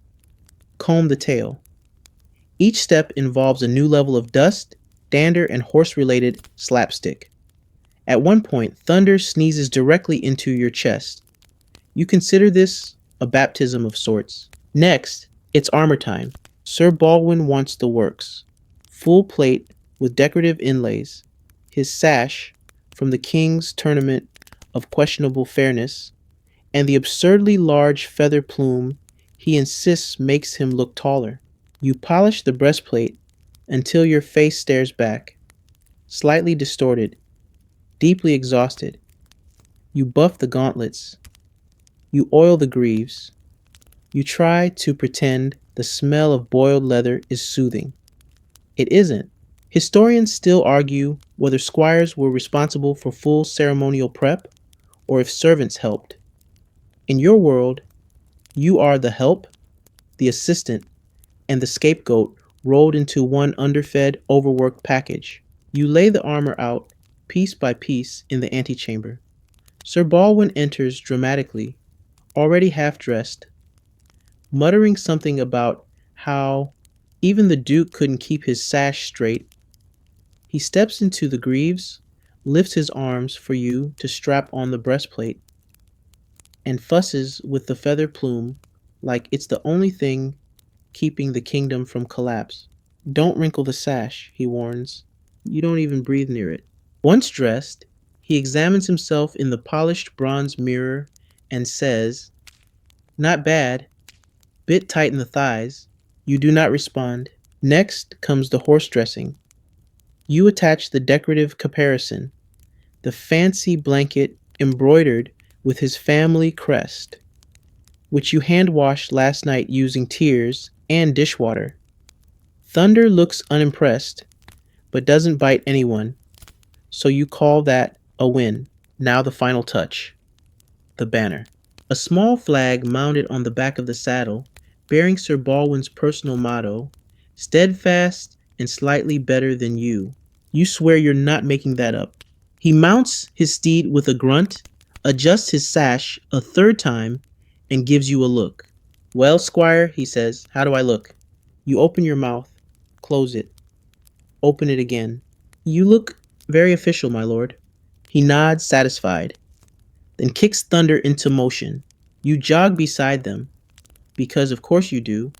comb the tail. Each step involves a new level of dust, dander, and horse-related slapstick. At one point, thunder sneezes directly into your chest. You consider this a baptism of sorts. Next, it's armor time. Sir Baldwin wants the works. Full plate with decorative inlays. His sash, from the king's tournament of questionable fairness, and the absurdly large feather plume he insists makes him look taller. You polish the breastplate until your face stares back, slightly distorted, deeply exhausted. You buff the gauntlets. You oil the greaves. You try to pretend the smell of boiled leather is soothing. It isn't. Historians still argue whether squires were responsible for full ceremonial prep or if servants helped. In your world, you are the help, the assistant, and the scapegoat rolled into one underfed, overworked package. You lay the armor out, piece by piece, in the antechamber. Sir Baldwin enters dramatically, already half-dressed, muttering something about how even the Duke couldn't keep his sash straight. He steps into the greaves, lifts his arms for you to strap on the breastplate, and fusses with the feather plume like it's the only thing keeping the kingdom from collapse. Don't wrinkle the sash, he warns. You don't even breathe near it. Once dressed, he examines himself in the polished bronze mirror and says, "Not bad. Bit tight in the thighs." You do not respond. Next comes the horse dressing. You attach the decorative caparison, the fancy blanket embroidered with his family crest, which you hand-washed last night using tears and dishwater. Thunder looks unimpressed, but doesn't bite anyone, so you call that a win. Now the final touch. The banner. A small flag mounted on the back of the saddle, bearing Sir Baldwin's personal motto, "Steadfast and slightly better than you." You swear you're not making that up. He mounts his steed with a grunt, adjusts his sash a third time, and gives you a look. "Well, squire," he says, "how do I look?" You open your mouth, close it, open it again. "You look very official, my lord." He nods, satisfied, then kicks Thunder into motion. You jog beside them, because of course you do.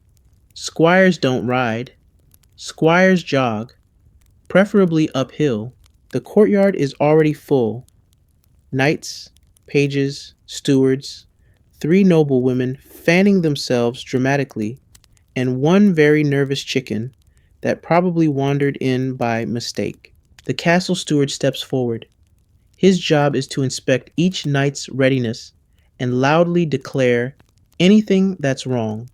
Squires don't ride. Squires jog, preferably uphill. The courtyard is already full. Knights, pages, stewards, 3 noblewomen fanning themselves dramatically, and 1 very nervous chicken that probably wandered in by mistake. The castle steward steps forward. His job is to inspect each knight's readiness and loudly declare anything that's wrong.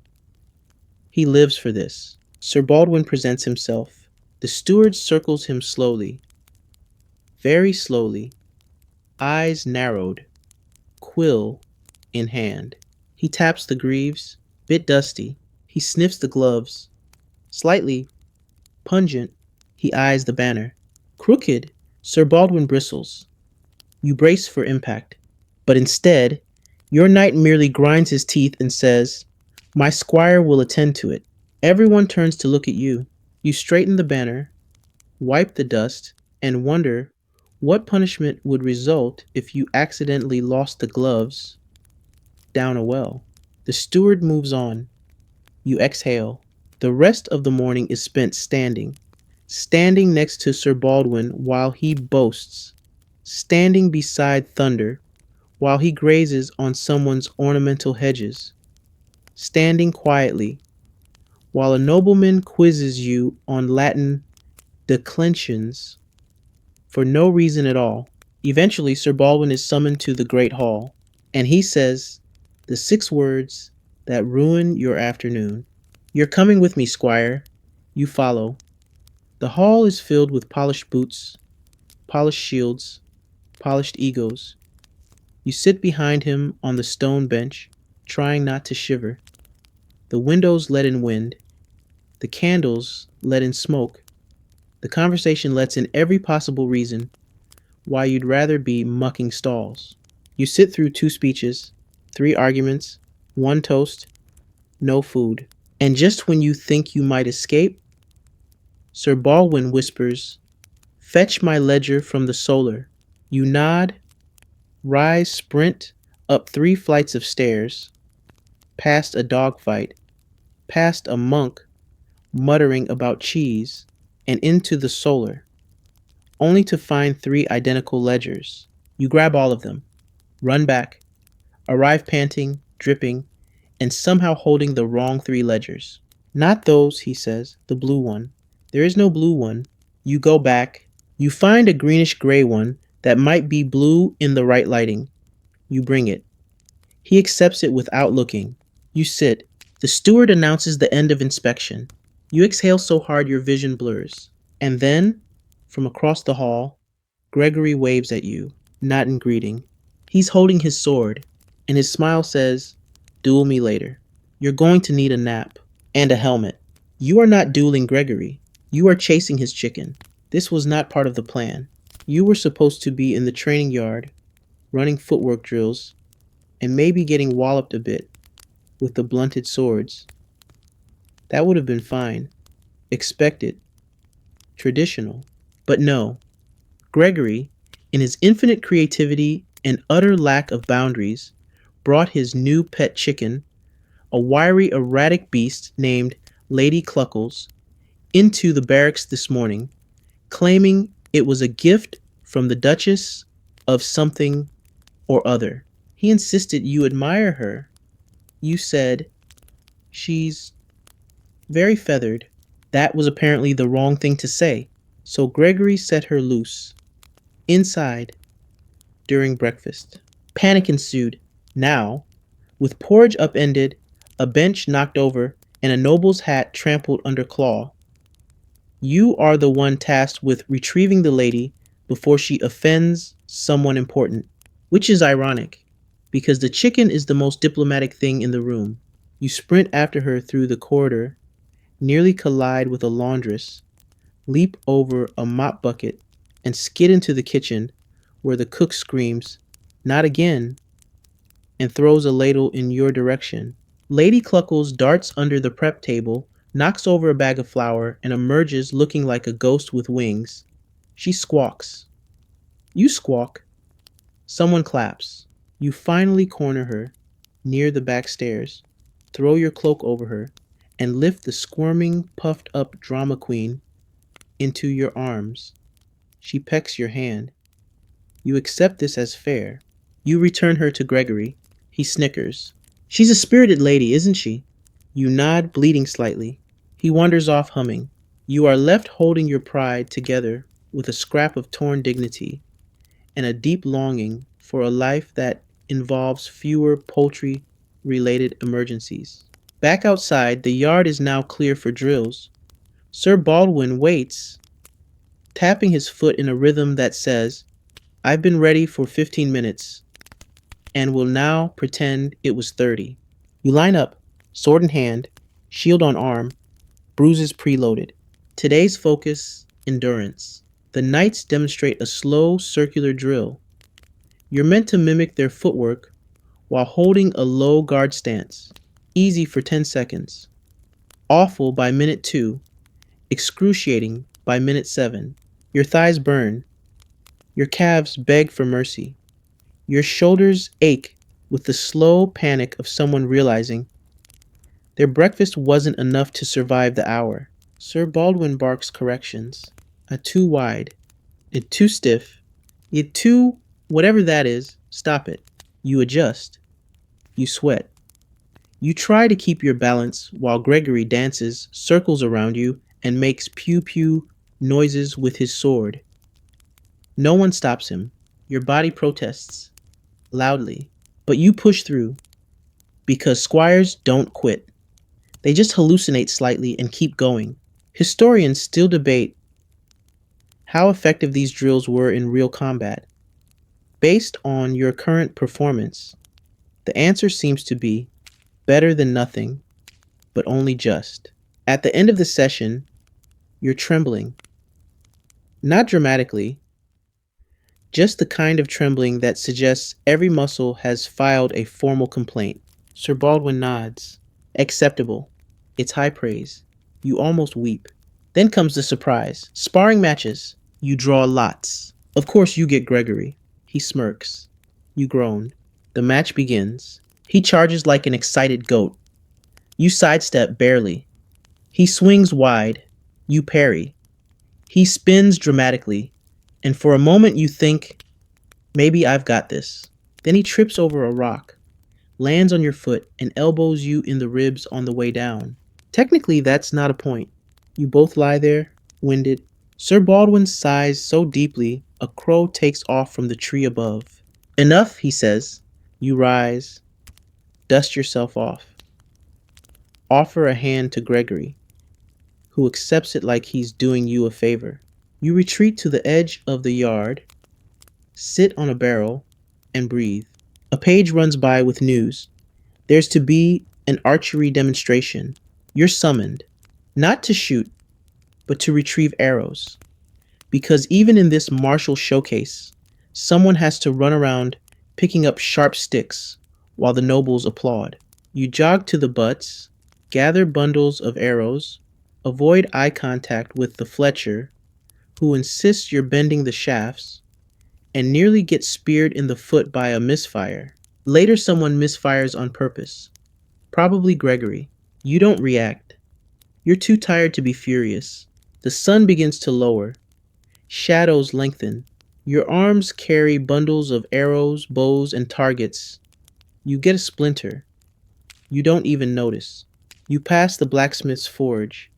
He lives for this. Sir Baldwin presents himself. The steward circles him slowly, very slowly, eyes narrowed, quill in hand. He taps the greaves, bit dusty. He sniffs the gloves, slightly pungent. He eyes the banner. Crooked, Sir Baldwin bristles. You brace for impact, but instead, Your knight merely grinds his teeth and says, "My squire will attend to it." Everyone turns to look at you. You straighten the banner, wipe the dust, and wonder what punishment would result if you accidentally lost the gloves down a well. The steward moves on. You exhale. The rest of the morning is spent standing next to Sir Baldwin while he boasts, standing beside thunder while he grazes on someone's ornamental hedges, standing quietly while a nobleman quizzes you on Latin declensions for no reason at all. Eventually, Sir Baldwin is summoned to the Great Hall, and he says the 6 words that ruin your afternoon. "You're coming with me, squire." You follow. The hall is filled with polished boots, polished shields, polished egos. You sit behind him on the stone bench, trying not to shiver. The windows let in wind. The candles let in smoke. The conversation lets in every possible reason why you'd rather be mucking stalls. You sit through 2 speeches, 3 arguments, 1 toast, no food. And just when you think you might escape, Sir Baldwin whispers, "Fetch my ledger from the solar." You nod, rise, sprint up 3 flights of stairs, past a dogfight, past a monk muttering about cheese, and into the solar, only to find 3 identical ledgers. You grab all of them, run back, arrive panting, dripping, and somehow holding the wrong 3 ledgers. "Not those," he says, "the blue one." There is no blue one. You go back. You find a greenish gray one that might be blue in the right lighting. You bring it. He accepts it without looking. You sit. The steward announces the end of inspection. You exhale so hard your vision blurs. And then, from across the hall, Gregory waves at you, not in greeting. He's holding his sword, and his smile says, "Duel me later. You're going to need a nap and a helmet." You are not dueling Gregory. You are chasing his chicken. This was not part of the plan. You were supposed to be in the training yard, running footwork drills, and maybe getting walloped a bit with the blunted swords. That would have been fine, expected, traditional. But no, Gregory, in his infinite creativity and utter lack of boundaries, brought his new pet chicken, a wiry, erratic beast named Lady Cluckles, into the barracks this morning, claiming it was a gift from the Duchess of something or other. He insisted you admire her. You said, "She's very feathered." That was apparently the wrong thing to say, so Gregory set her loose. Inside, during breakfast, panic ensued. Now, with porridge upended, a bench knocked over, and a noble's hat trampled under claw, you are the one tasked with retrieving the lady before she offends someone important. Which is ironic, because the chicken is the most diplomatic thing in the room. You sprint after her through the corridor, nearly collide with a laundress, leap over a mop bucket, and skid into the kitchen where the cook screams, "Not again," and throws a ladle in your direction. Lady Cluckles darts under the prep table, knocks over a bag of flour, and emerges looking like a ghost with wings. She squawks. You squawk. Someone claps. You finally corner her near the back stairs, throw your cloak over her, and lift the squirming, puffed up drama queen into your arms. She pecks your hand. You accept this as fair. You return her to Gregory. He snickers. "She's a spirited lady, isn't she?" You nod, bleeding slightly. He wanders off humming. You are left holding your pride together with a scrap of torn dignity and a deep longing for a life that involves fewer poultry-related emergencies. Back outside, the yard is now clear for drills. Sir Baldwin waits, tapping his foot in a rhythm that says, "I've been ready for 15 minutes, and will now pretend it was 30. You line up, sword in hand, shield on arm, bruises preloaded. Today's focus, endurance. The knights demonstrate a slow circular drill. You're meant to mimic their footwork while holding a low guard stance. Easy for 10 seconds. Awful by minute 2. Excruciating by minute 7. Your thighs burn. Your calves beg for mercy. Your shoulders ache with the slow panic of someone realizing their breakfast wasn't enough to survive the hour. Sir Baldwin barks corrections. A too wide. A too stiff. A too whatever that is. Stop it. You adjust. You sweat. You try to keep your balance while Gregory dances, circles around you, and makes pew pew noises with his sword. No one stops him. Your body protests loudly, but you push through because squires don't quit. They just hallucinate slightly and keep going. Historians still debate how effective these drills were in real combat. Based on your current performance, the answer seems to be better than nothing, but only just. At the end of the session, you're trembling. Not dramatically, just the kind of trembling that suggests every muscle has filed a formal complaint. Sir Baldwin nods. Acceptable. It's high praise. You almost weep. Then comes the surprise. Sparring matches. You draw lots. Of course you get Gregory. He smirks. You groan. The match begins. He charges like an excited goat. You sidestep barely. He swings wide. You parry. He spins dramatically. And for a moment you think, maybe I've got this. Then he trips over a rock, lands on your foot, and elbows you in the ribs on the way down. Technically, that's not a point. You both lie there, winded. Sir Baldwin sighs so deeply, a crow takes off from the tree above. Enough, he says. You rise, dust yourself off. Offer a hand to Gregory, who accepts it like he's doing you a favor. You retreat to the edge of the yard, sit on a barrel, and breathe. A page runs by with news. There's to be an archery demonstration. You're summoned, not to shoot, but to retrieve arrows. Because even in this martial showcase, someone has to run around picking up sharp sticks while the nobles applaud. You jog to the butts, gather bundles of arrows, avoid eye contact with the Fletcher, who insists you're bending the shafts, and nearly get speared in the foot by a misfire. Later someone misfires on purpose. Probably Gregory. You don't react. You're too tired to be furious. The sun begins to lower. Shadows lengthen. Your arms carry bundles of arrows, bows, and targets. You get a splinter. You don't even notice. You pass the blacksmith's forge.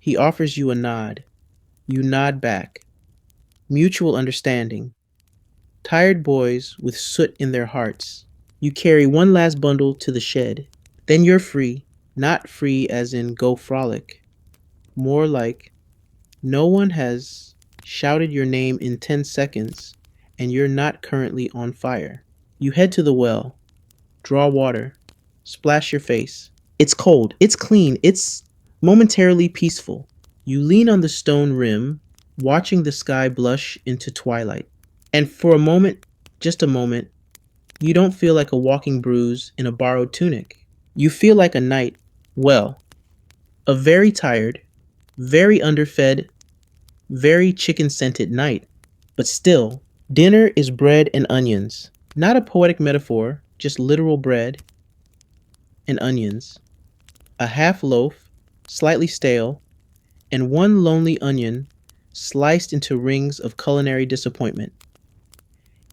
He offers you a nod. You nod back. Mutual understanding. Tired boys with soot in their hearts. You carry one last bundle to the shed. Then you're free. Not free as in go frolic. More like no one has shouted your name in 10 seconds and you're not currently on fire. You head to the well. Draw water. Splash your face. It's cold. It's clean. It's momentarily peaceful. You lean on the stone rim, watching the sky blush into twilight. And for a moment, just a moment, you don't feel like a walking bruise in a borrowed tunic. You feel like a knight. Well, a very tired, very underfed, very chicken-scented knight. But still, dinner is bread and onions. Not a poetic metaphor, just literal bread and onions. A half loaf, slightly stale, and one lonely onion sliced into rings of culinary disappointment.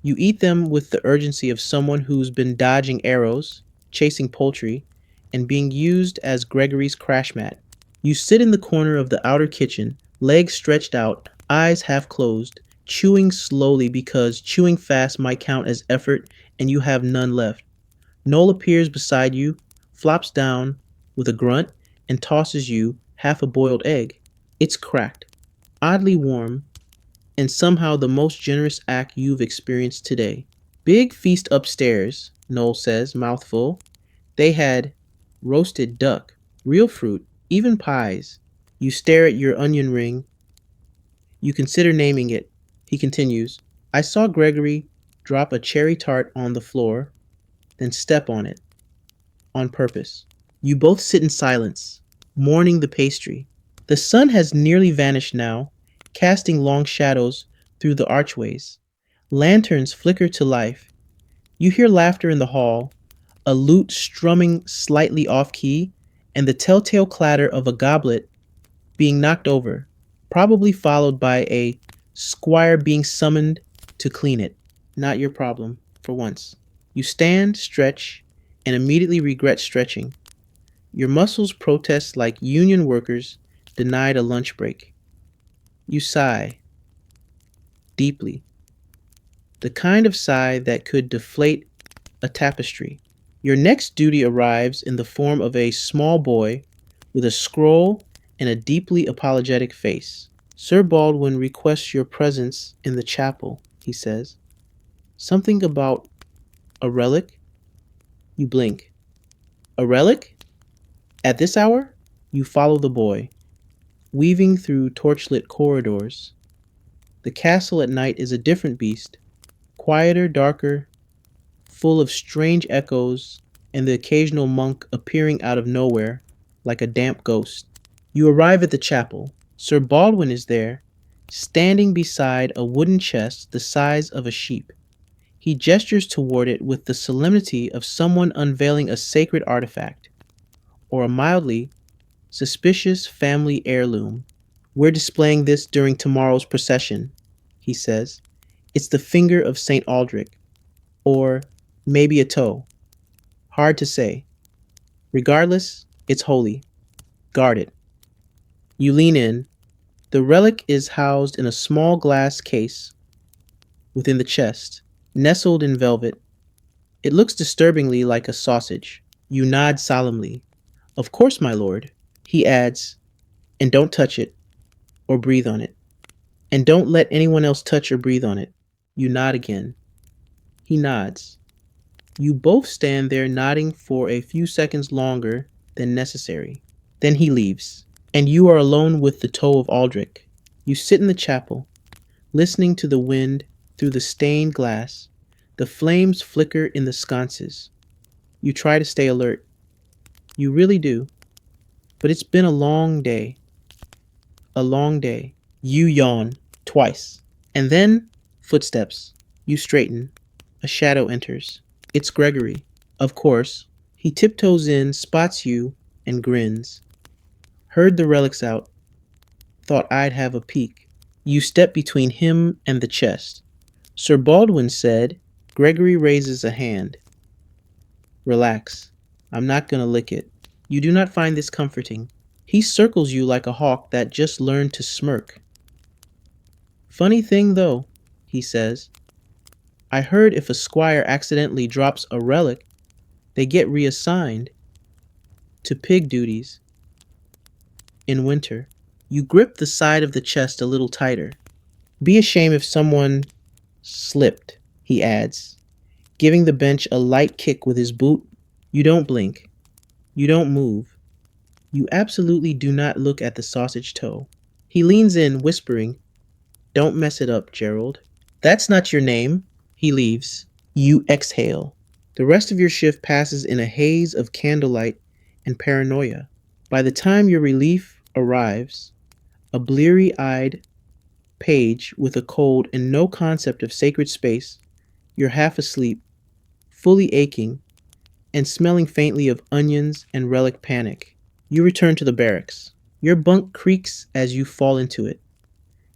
You eat them with the urgency of someone who's been dodging arrows, chasing poultry, and being used as Gregory's crash mat. You sit in the corner of the outer kitchen, legs stretched out, eyes half closed, chewing slowly because chewing fast might count as effort and you have none left. Noel appears beside you, flops down with a grunt, and tosses you half a boiled egg. It's cracked, oddly warm, and somehow the most generous act you've experienced today. Big feast upstairs, Noel says, mouthful. They had roasted duck, real fruit, even pies. You stare at your onion ring. You consider naming it. He continues, I saw Gregory drop a cherry tart on the floor, then step on it, on purpose. You both sit in silence, mourning the pastry. The sun has nearly vanished now, casting long shadows through the archways. Lanterns flicker to life. You hear laughter in the hall, a lute strumming slightly off key, and the telltale clatter of a goblet being knocked over, probably followed by a squire being summoned to clean it. Not your problem, for once. You stand, stretch, and immediately regret stretching. Your muscles protest like union workers denied a lunch break. You sigh, deeply, the kind of sigh that could deflate a tapestry. Your next duty arrives in the form of a small boy with a scroll and a deeply apologetic face. Sir Baldwin requests your presence in the chapel, he says. Something about a relic? You blink. A relic? At this hour? You follow the boy, weaving through torchlit corridors. The castle at night is a different beast, quieter, darker, full of strange echoes and the occasional monk appearing out of nowhere like a damp ghost. You arrive at the chapel. Sir Baldwin is there, standing beside a wooden chest the size of a sheep. He gestures toward it with the solemnity of someone unveiling a sacred artifact, or a mildly suspicious family heirloom. We're displaying this during tomorrow's procession, he says. It's the finger of St. Aldrich, or maybe a toe. Hard to say. Regardless, it's holy. Guard it. You lean in. The relic is housed in a small glass case within the chest, nestled in velvet. It looks disturbingly like a sausage. You nod solemnly. Of course, my lord. He adds, and don't touch it or breathe on it. And don't let anyone else touch or breathe on it. You nod again. He nods. You both stand there nodding for a few seconds longer than necessary. Then he leaves, and you are alone with the toe of Aldrich. You sit in the chapel, listening to the wind through the stained glass. The flames flicker in the sconces. You try to stay alert. You really do. But it's been a long day. A long day. You yawn twice. And then, footsteps. You straighten. A shadow enters. It's Gregory. Of course. He tiptoes in, spots you, and grins. Heard the relics out. Thought I'd have a peek. You step between him and the chest. Sir Baldwin said. Gregory raises a hand. Relax. I'm not gonna lick it. You do not find this comforting. He circles you like a hawk that just learned to smirk. Funny thing though, he says. I heard if a squire accidentally drops a relic, they get reassigned to pig duties. In winter, you grip the side of the chest a little tighter. Be ashamed if someone slipped, he adds, giving the bench a light kick with his boot. You don't blink. You don't move. You absolutely do not look at the sausage toe. He leans in, whispering, Don't mess it up, Gerald. That's not your name. He leaves. You exhale. The rest of your shift passes in a haze of candlelight and paranoia. By the time your relief arrives, a bleary-eyed page with a cold and no concept of sacred space, you're half asleep, fully aching, and smelling faintly of onions and relic panic. You return to the barracks. Your bunk creaks as you fall into it.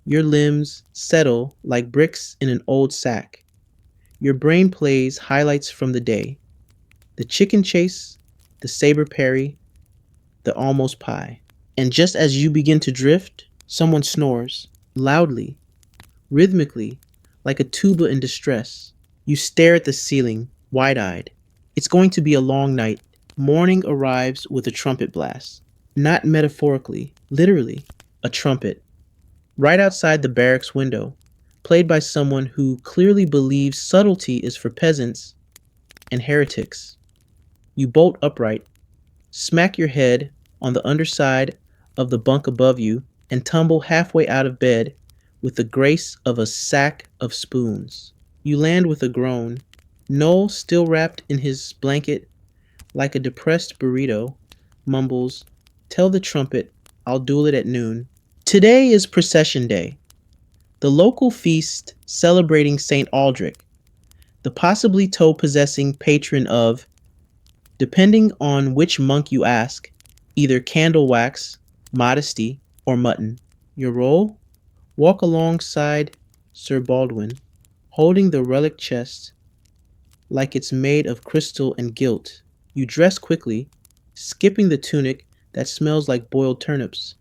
Your limbs settle like bricks in an old sack. Your brain plays highlights from the day. The chicken chase, the saber parry, the almost pie. And just as you begin to drift, someone snores, loudly, rhythmically, like a tuba in distress. You stare at the ceiling, wide-eyed. It's going to be a long night. Morning arrives with a trumpet blast. Not metaphorically, literally, a trumpet. Right outside the barracks window, played by someone who clearly believes subtlety is for peasants and heretics. You bolt upright, smack your head on the underside of the bunk above you, and tumble halfway out of bed with the grace of a sack of spoons. You land with a groan, Noel, still wrapped in his blanket like a depressed burrito, mumbles, "Tell the trumpet, I'll duel it at noon." Today is procession day, the local feast celebrating St. Aldrich, the possibly toe possessing patron of, depending on which monk you ask, either candle wax, modesty, or mutton. Your role? Walk alongside Sir Baldwin, holding the relic chest like it's made of crystal and gilt. You dress quickly, skipping the tunic that smells like boiled turnips,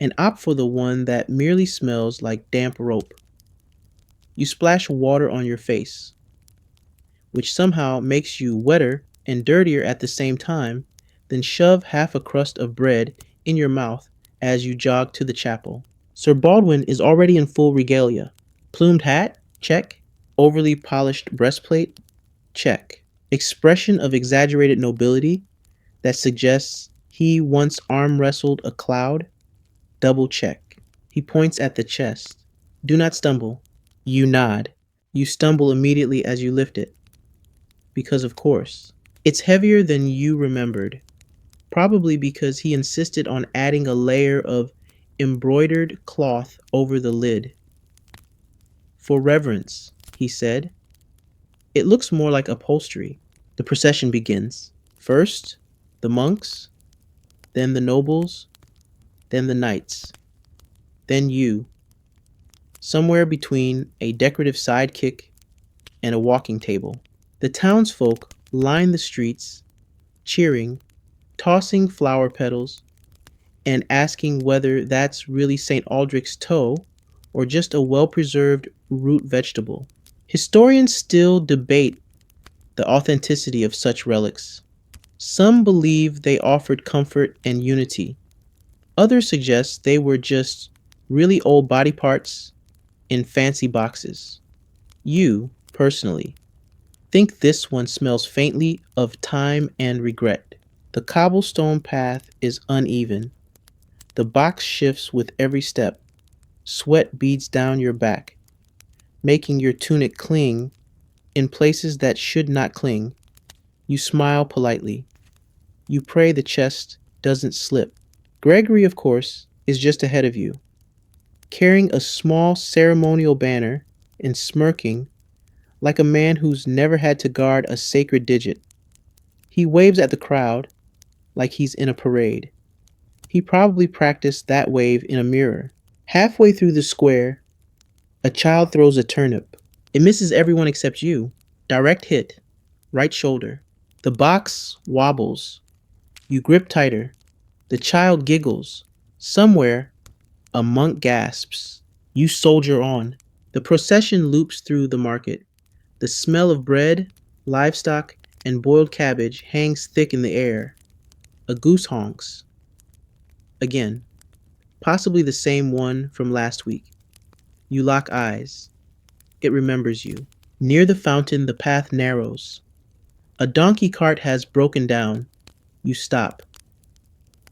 and opt for the one that merely smells like damp rope. You splash water on your face, which somehow makes you wetter and dirtier at the same time, then shove half a crust of bread in your mouth as you jog to the chapel. Sir Baldwin is already in full regalia. Plumed hat? Check. Overly polished breastplate? Check. Expression of exaggerated nobility that suggests he once arm wrestled a cloud? Double check. He points at the chest. Do not stumble. You nod. You stumble immediately as you lift it. Because of course. It's heavier than you remembered. Probably because he insisted on adding a layer of embroidered cloth over the lid. For reverence, he said. It looks more like upholstery. The procession begins. First, the monks, then the nobles, then the knights, then you, somewhere between a decorative sidekick and a walking table. The townsfolk line the streets, cheering, tossing flower petals, and asking whether that's really St. Aldrich's toe or just a well preserved root vegetable. Historians still debate the authenticity of such relics. Some believe they offered comfort and unity. Others suggest they were just really old body parts in fancy boxes. You, personally, think this one smells faintly of time and regret. The cobblestone path is uneven. The box shifts with every step. Sweat beads down your back, making your tunic cling in places that should not cling. You smile politely. You pray the chest doesn't slip. Gregory, of course, is just ahead of you, carrying a small ceremonial banner and smirking like a man who's never had to guard a sacred digit. He waves at the crowd like he's in a parade. He probably practiced that wave in a mirror. Halfway through the square, a child throws a turnip. It misses everyone except you. Direct hit, right shoulder. The box wobbles. You grip tighter. The child giggles. Somewhere, a monk gasps. You soldier on. The procession loops through the market. The smell of bread, livestock, and boiled cabbage hangs thick in the air. A goose honks. Again, possibly the same one from last week. You lock eyes. It remembers you. Near the fountain, the path narrows. A donkey cart has broken down. You stop.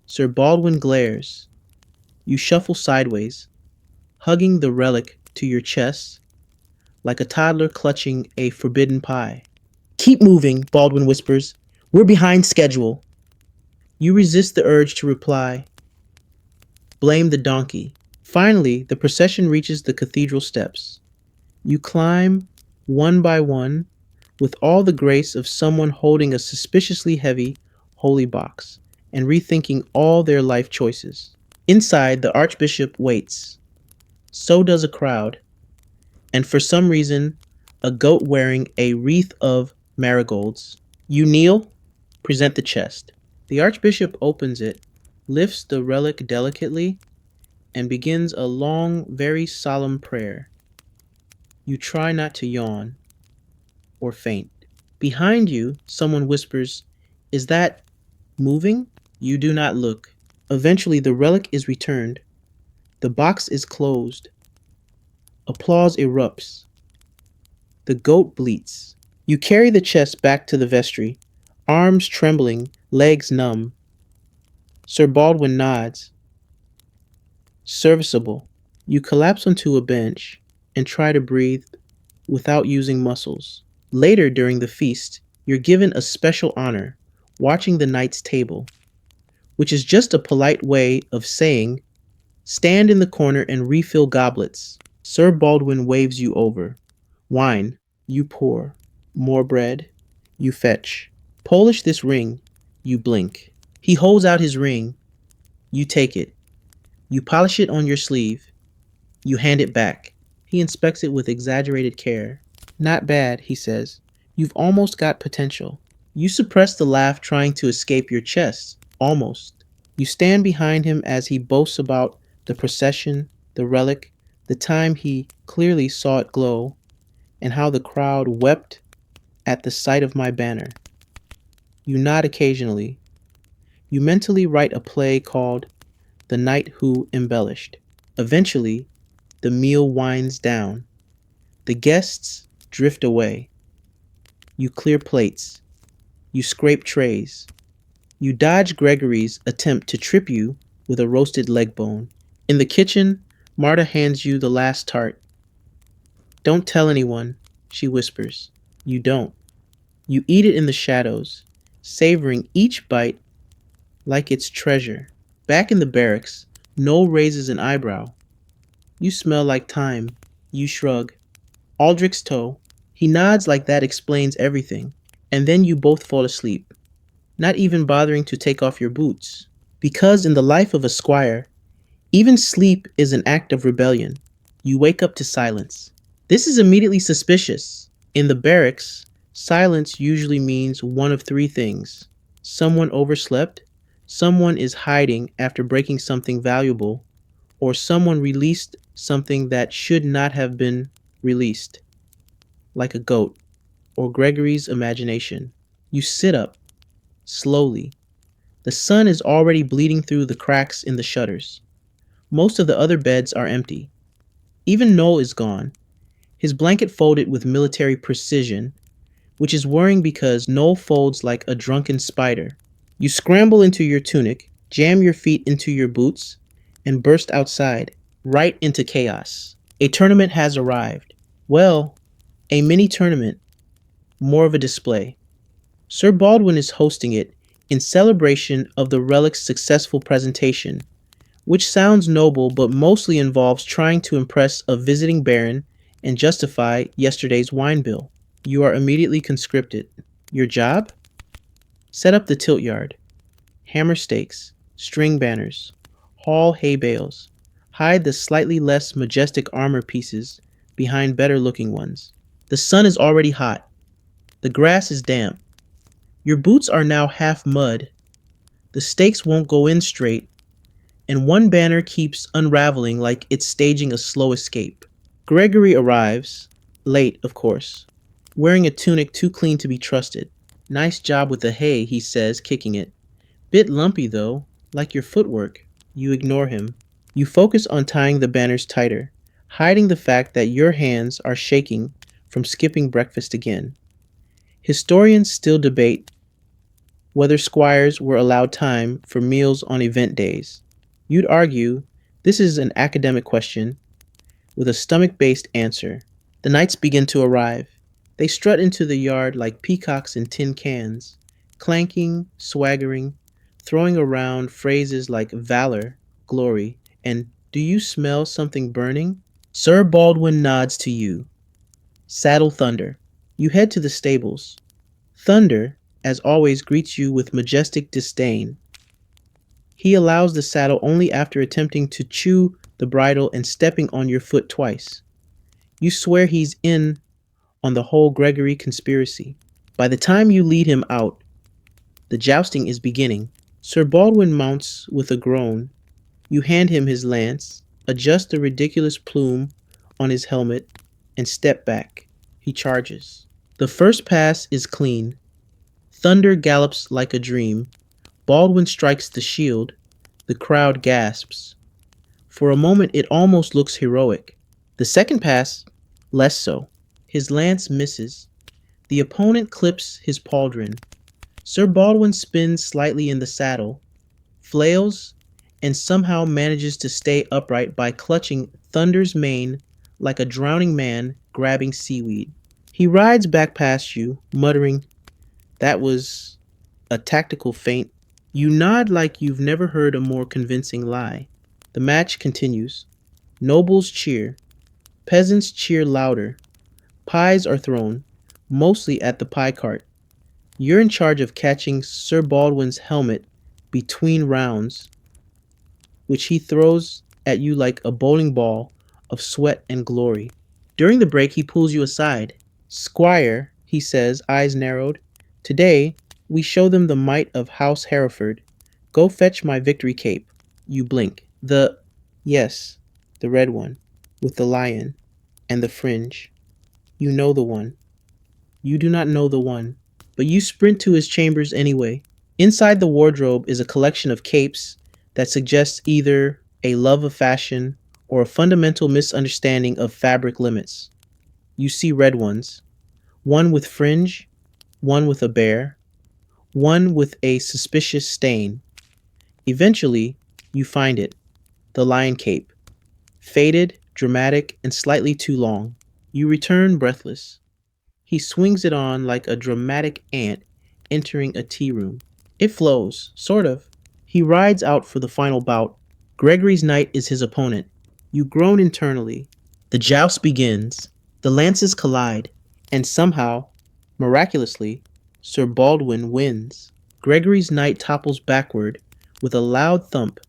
Sir Baldwin glares. You shuffle sideways, hugging the relic to your chest like a toddler clutching a forbidden pie. Keep moving, Baldwin whispers. We're behind schedule. You resist the urge to reply. Blame the donkey. Finally, the procession reaches the cathedral steps. You climb one by one with all the grace of someone holding a suspiciously heavy holy box and rethinking all their life choices. Inside, the archbishop waits. So does a crowd. And for some reason, a goat wearing a wreath of marigolds. You kneel, present the chest. The archbishop opens it, lifts the relic delicately, and begins a long, very solemn prayer. You try not to yawn or faint. Behind you, someone whispers, "Is that moving?" You do not look. Eventually, the relic is returned. The box is closed. Applause erupts. The goat bleats. You carry the chest back to the vestry, arms trembling, legs numb. Sir Baldwin nods. Serviceable. You collapse onto a bench and try to breathe without using muscles. Later during the feast, you're given a special honor, watching the knight's table, which is just a polite way of saying, stand in the corner and refill goblets. Sir Baldwin waves you over. Wine, you pour. More bread, you fetch. Polish this ring, you blink. He holds out his ring, you take it. You polish it on your sleeve, you hand it back. He inspects it with exaggerated care. Not bad, he says. You've almost got potential. You suppress the laugh trying to escape your chest. Almost. You stand behind him as he boasts about the procession, the relic, the time he clearly saw it glow, and how the crowd wept at the sight of my banner. You nod occasionally. You mentally write a play called The Knight Who Embellished. Eventually, the meal winds down. The guests drift away. You clear plates. You scrape trays. You dodge Gregory's attempt to trip you with a roasted leg bone. In the kitchen, Marta hands you the last tart. Don't tell anyone, she whispers. You don't. You eat it in the shadows, savoring each bite like it's treasure. Back in the barracks, Noel raises an eyebrow. You smell like thyme. You shrug. Aldrich's toe. He nods like that explains everything. And then you both fall asleep, not even bothering to take off your boots. Because in the life of a squire, even sleep is an act of rebellion. You wake up to silence. This is immediately suspicious. In the barracks, silence usually means one of three things. Someone overslept, someone is hiding after breaking something valuable, or someone released something that should not have been released, like a goat, or Gregory's imagination. You sit up, slowly. The sun is already bleeding through the cracks in the shutters. Most of the other beds are empty. Even Noel is gone, his blanket folded with military precision, which is worrying because Noel folds like a drunken spider. You scramble into your tunic, jam your feet into your boots, and burst outside, right into chaos. A tournament has arrived. Well, a mini tournament, more of a display. Sir Baldwin is hosting it in celebration of the relic's successful presentation, which sounds noble but mostly involves trying to impress a visiting baron and justify yesterday's wine bill. You are immediately conscripted. Your job? Set up the tilt yard. Hammer stakes, string banners, haul hay bales, hide the slightly less majestic armor pieces behind better looking ones. The sun is already hot. The grass is damp. Your boots are now half mud. The stakes won't go in straight, and one banner keeps unraveling like it's staging a slow escape. Gregory arrives, late of course, wearing a tunic too clean to be trusted. Nice job with the hay, he says, kicking it. Bit lumpy though, like your footwork. You ignore him. You focus on tying the banners tighter, hiding the fact that your hands are shaking from skipping breakfast again. Historians still debate whether squires were allowed time for meals on event days. You'd argue this is an academic question with a stomach-based answer. The knights begin to arrive. They strut into the yard like peacocks in tin cans, clanking, swaggering, throwing around phrases like valor, glory, and do you smell something burning? Sir Baldwin nods to you. Saddle Thunder. You head to the stables. Thunder, as always, greets you with majestic disdain. He allows the saddle only after attempting to chew the bridle and stepping on your foot twice. You swear he's in on the whole Gregory conspiracy. By the time you lead him out, the jousting is beginning. Sir Baldwin mounts with a groan. You hand him his lance, adjust the ridiculous plume on his helmet, and step back. He charges. The first pass is clean. Thunder gallops like a dream. Baldwin strikes the shield. The crowd gasps. For a moment it almost looks heroic. The second pass, less so. His lance misses. The opponent clips his pauldron. Sir Baldwin spins slightly in the saddle, flails, and somehow manages to stay upright by clutching Thunder's mane like a drowning man grabbing seaweed. He rides back past you, muttering, "That was a tactical feint." You nod like you've never heard a more convincing lie. The match continues. Nobles cheer. Peasants cheer louder. Pies are thrown, mostly at the pie cart. You're in charge of catching Sir Baldwin's helmet between rounds, which he throws at you like a bowling ball of sweat and glory. During the break, he pulls you aside. "Squire," he says, eyes narrowed, "today we show them the might of House Hereford. Go fetch my victory cape." You blink. Yes, the red one, with the lion and the fringe. You know the one. You do not know the one, but you sprint to his chambers anyway. Inside the wardrobe is a collection of capes that suggests either a love of fashion or a fundamental misunderstanding of fabric limits. You see red ones, one with fringe, one with a bear, one with a suspicious stain. Eventually, you find it, the lion cape, faded, dramatic, and slightly too long. You return breathless. He swings it on like a dramatic ant entering a tea room. It flows, sort of. He rides out for the final bout. Gregory's knight is his opponent. You groan internally. The joust begins. The lances collide, and somehow, miraculously, Sir Baldwin wins. Gregory's knight topples backward with a loud thump,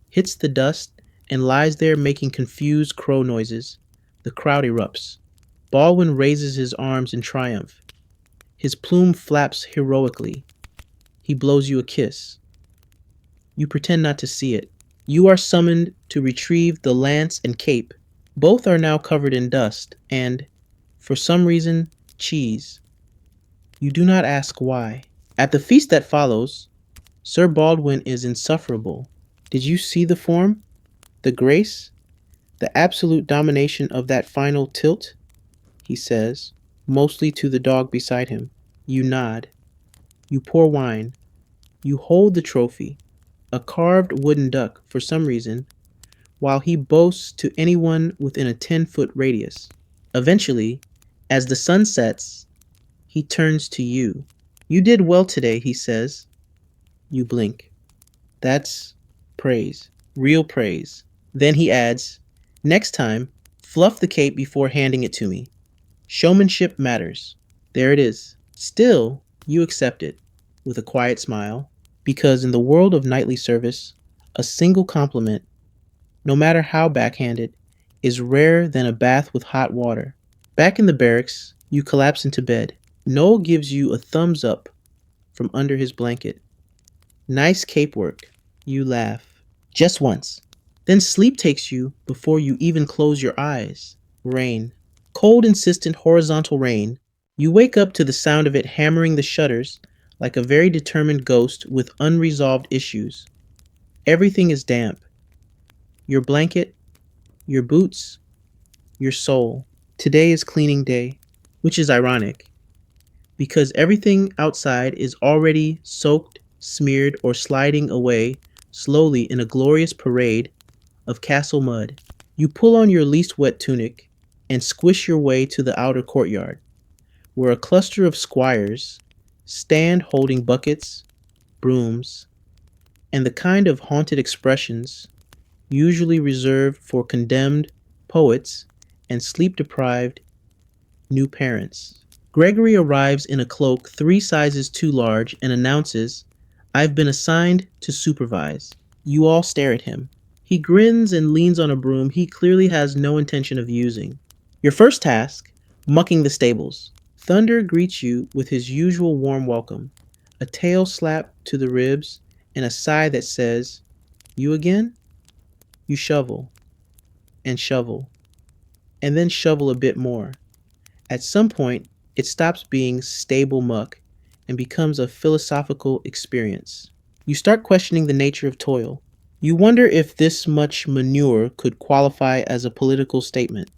hits the dust, and lies there making confused crow noises. The crowd erupts. Baldwin raises his arms in triumph. His plume flaps heroically. He blows you a kiss. You pretend not to see it. You are summoned to retrieve the lance and cape. Both are now covered in dust and, for some reason, cheese. You do not ask why. At the feast that follows, Sir Baldwin is insufferable. Did you see the form? The grace? The absolute domination of that final tilt? He says, mostly to the dog beside him. You nod. You pour wine. You hold the trophy, a carved wooden duck for some reason, while he boasts to anyone within a 10-foot radius. Eventually, as the sun sets, he turns to you. You did well today, he says. You blink. That's praise, real praise. Then he adds, next time, fluff the cape before handing it to me. Showmanship matters. There it is. Still, you accept it, with a quiet smile, because in the world of knightly service, a single compliment, no matter how backhanded, is rarer than a bath with hot water. Back in the barracks, you collapse into bed. Noel gives you a thumbs up from under his blanket. Nice cape work. You laugh. Just once. Then sleep takes you before you even close your eyes. Rain. Cold, insistent, horizontal rain. You wake up to the sound of it hammering the shutters like a very determined ghost with unresolved issues. Everything is damp. Your blanket, your boots, your soul. Today is cleaning day, which is ironic, because everything outside is already soaked, smeared, or sliding away slowly in a glorious parade of castle mud. You pull on your least wet tunic and squish your way to the outer courtyard, where a cluster of squires stand holding buckets, brooms, and the kind of haunted expressions usually reserved for condemned poets and sleep-deprived new parents. Gregory arrives in a cloak 3 sizes too large and announces, "I've been assigned to supervise." You all stare at him. He grins and leans on a broom he clearly has no intention of using. Your first task, mucking the stables. Thunder greets you with his usual warm welcome, a tail slap to the ribs, and a sigh that says, "You again?" You shovel, and then shovel a bit more. At some point, it stops being stable muck and becomes a philosophical experience. You start questioning the nature of toil. You wonder if this much manure could qualify as a political statement.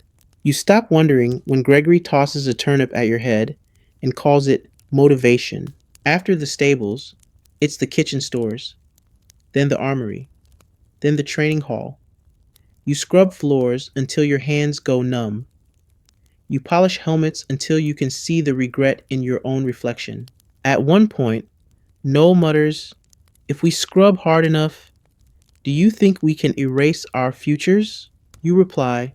You stop wondering when Gregory tosses a turnip at your head and calls it motivation. After the stables, it's the kitchen stores, then the armory, then the training hall. You scrub floors until your hands go numb. You polish helmets until you can see the regret in your own reflection. At one point, Noel mutters, "If we scrub hard enough, do you think we can erase our futures?" You reply,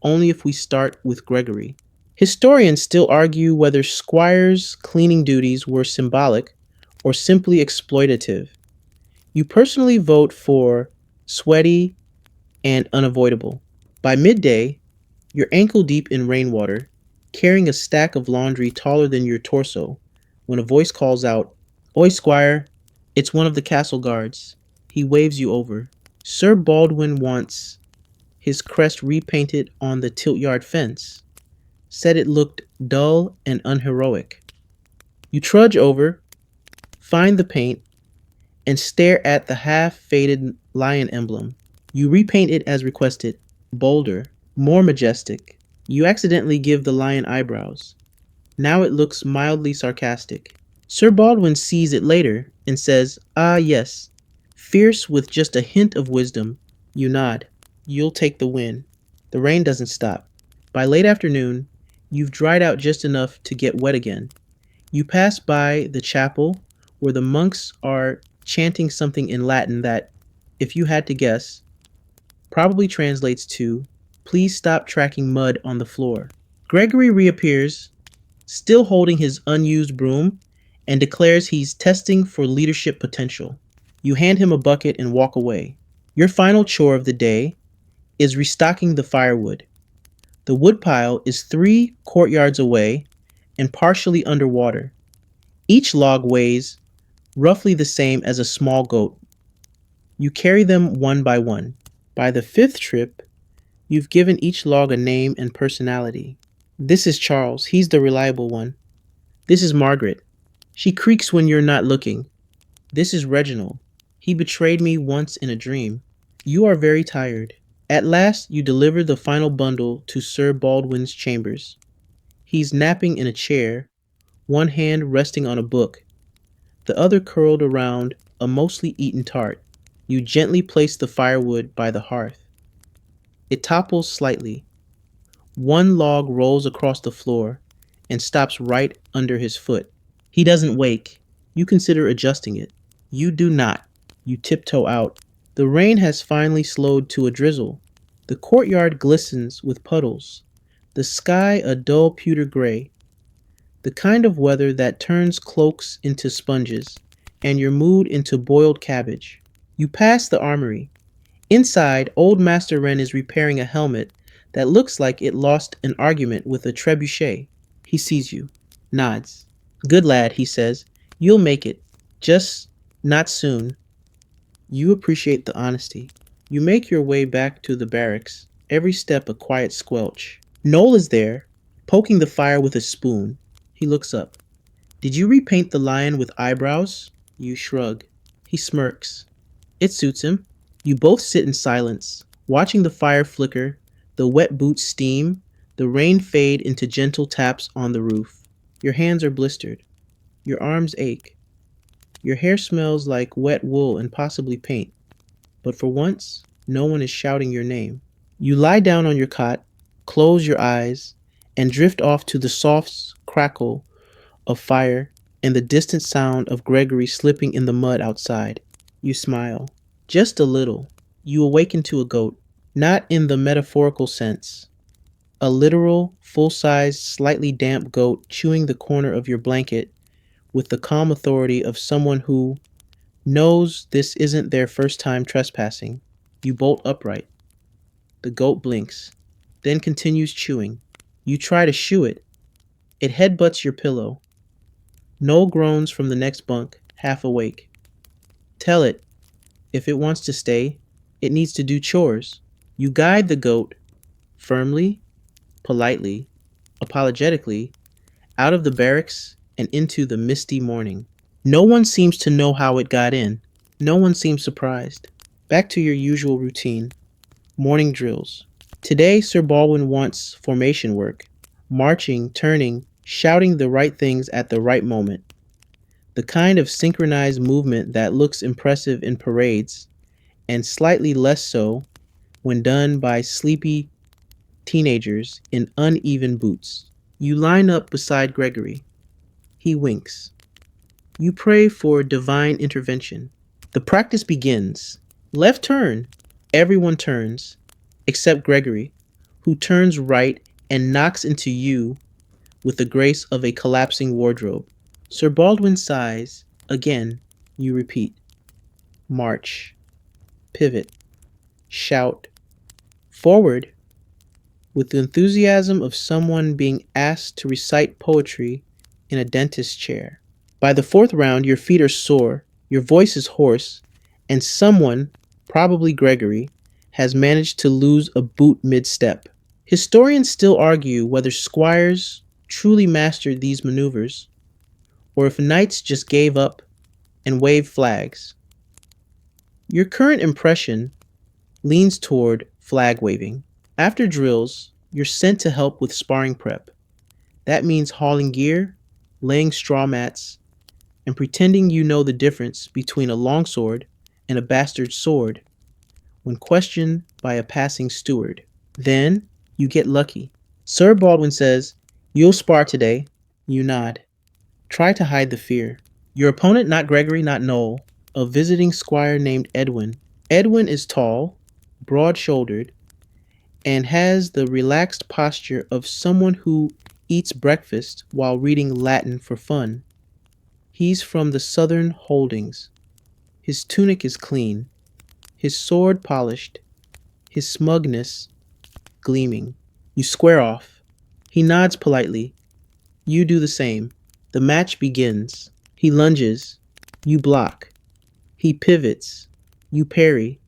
"Only if we start with Gregory." Historians still argue whether Squire's cleaning duties were symbolic or simply exploitative. You personally vote for sweaty and unavoidable. By midday, you're ankle deep in rainwater, carrying a stack of laundry taller than your torso, when a voice calls out, "Oi, Squire, it's one of the castle guards." He waves you over. Sir Baldwin wants his crest repainted on the tilt-yard fence. Said it looked dull and unheroic. You trudge over, find the paint, and stare at the half-faded lion emblem. You repaint it as requested, bolder, more majestic. You accidentally give the lion eyebrows. Now it looks mildly sarcastic. Sir Baldwin sees it later and says, "Ah, yes." Fierce with just a hint of wisdom, you nod. You'll take the win. The rain doesn't stop. By late afternoon, you've dried out just enough to get wet again. You pass by the chapel where the monks are chanting something in Latin that, if you had to guess, probably translates to, "Please stop tracking mud on the floor." Gregory reappears, still holding his unused broom, and declares he's testing for leadership potential. You hand him a bucket and walk away. Your final chore of the day is restocking the firewood. The woodpile is 3 courtyards away and partially underwater. Each log weighs roughly the same as a small goat. You carry them one by one. By the fifth trip, you've given each log a name and personality. This is Charles, he's the reliable one. This is Margaret. She creaks when you're not looking. This is Reginald. He betrayed me once in a dream. You are very tired. At last, you deliver the final bundle to Sir Baldwin's chambers. He's napping in a chair, one hand resting on a book, the other curled around a mostly eaten tart. You gently place the firewood by the hearth. It topples slightly. One log rolls across the floor and stops right under his foot. He doesn't wake. You consider adjusting it. You do not. You tiptoe out. The rain has finally slowed to a drizzle. The courtyard glistens with puddles. The sky a dull pewter gray. The kind of weather that turns cloaks into sponges and your mood into boiled cabbage. You pass the armory. Inside, old Master Wren is repairing a helmet that looks like it lost an argument with a trebuchet. He sees you, nods. "Good lad," he says. "You'll make it. Just not soon." You appreciate the honesty. You make your way back to the barracks, every step a quiet squelch. Noel is there, poking the fire with a spoon. He looks up. "Did you repaint the lion with eyebrows?" You shrug. He smirks. It suits him. You both sit in silence, watching the fire flicker, the wet boots steam, the rain fade into gentle taps on the roof. Your hands are blistered. Your arms ache. Your hair smells like wet wool and possibly paint. But for once, no one is shouting your name. You lie down on your cot, close your eyes, and drift off to the soft crackle of fire and the distant sound of Gregory slipping in the mud outside. You smile. Just a little. You awaken to a goat, not in the metaphorical sense. A literal, full-sized, slightly damp goat chewing the corner of your blanket with the calm authority of someone who knows this isn't their first time trespassing. You bolt upright. The goat blinks, then continues chewing. You try to shoo it. It headbutts your pillow. Noel groans from the next bunk, half awake. Tell it, if it wants to stay, it needs to do chores. You guide the goat, firmly, politely, apologetically, out of the barracks and into the misty morning. No one seems to know how it got in. No one seems surprised. Back to your usual routine. Morning drills. Today, Sir Baldwin wants formation work. Marching, turning, shouting the right things at the right moment. The kind of synchronized movement that looks impressive in parades, and slightly less so when done by sleepy teenagers in uneven boots. You line up beside Gregory. He winks. You pray for divine intervention. The practice begins. Left turn. Everyone turns, except Gregory, who turns right and knocks into you with the grace of a collapsing wardrobe. Sir Baldwin sighs. Again, you repeat. March. Pivot. Shout. Forward. With the enthusiasm of someone being asked to recite poetry in a dentist's chair. By the fourth round, your feet are sore, your voice is hoarse, and someone, probably Gregory, has managed to lose a boot mid-step. Historians still argue whether squires truly mastered these maneuvers, or if knights just gave up and waved flags. Your current impression leans toward flag waving. After drills, you're sent to help with sparring prep. That means hauling gear, laying straw mats, and pretending you know the difference between a longsword and a bastard sword when questioned by a passing steward. Then you get lucky. Sir Baldwin says, "You'll spar today." You nod. Try to hide the fear. Your opponent, not Gregory, not Noel, a visiting squire named Edwin. Edwin is tall, broad-shouldered, and has the relaxed posture of someone who eats breakfast while reading Latin for fun. He's from the southern holdings. His tunic is clean, his sword polished, his smugness gleaming. You square off. He nods politely. You do the same. The match begins. He lunges. You block. He pivots. You parry.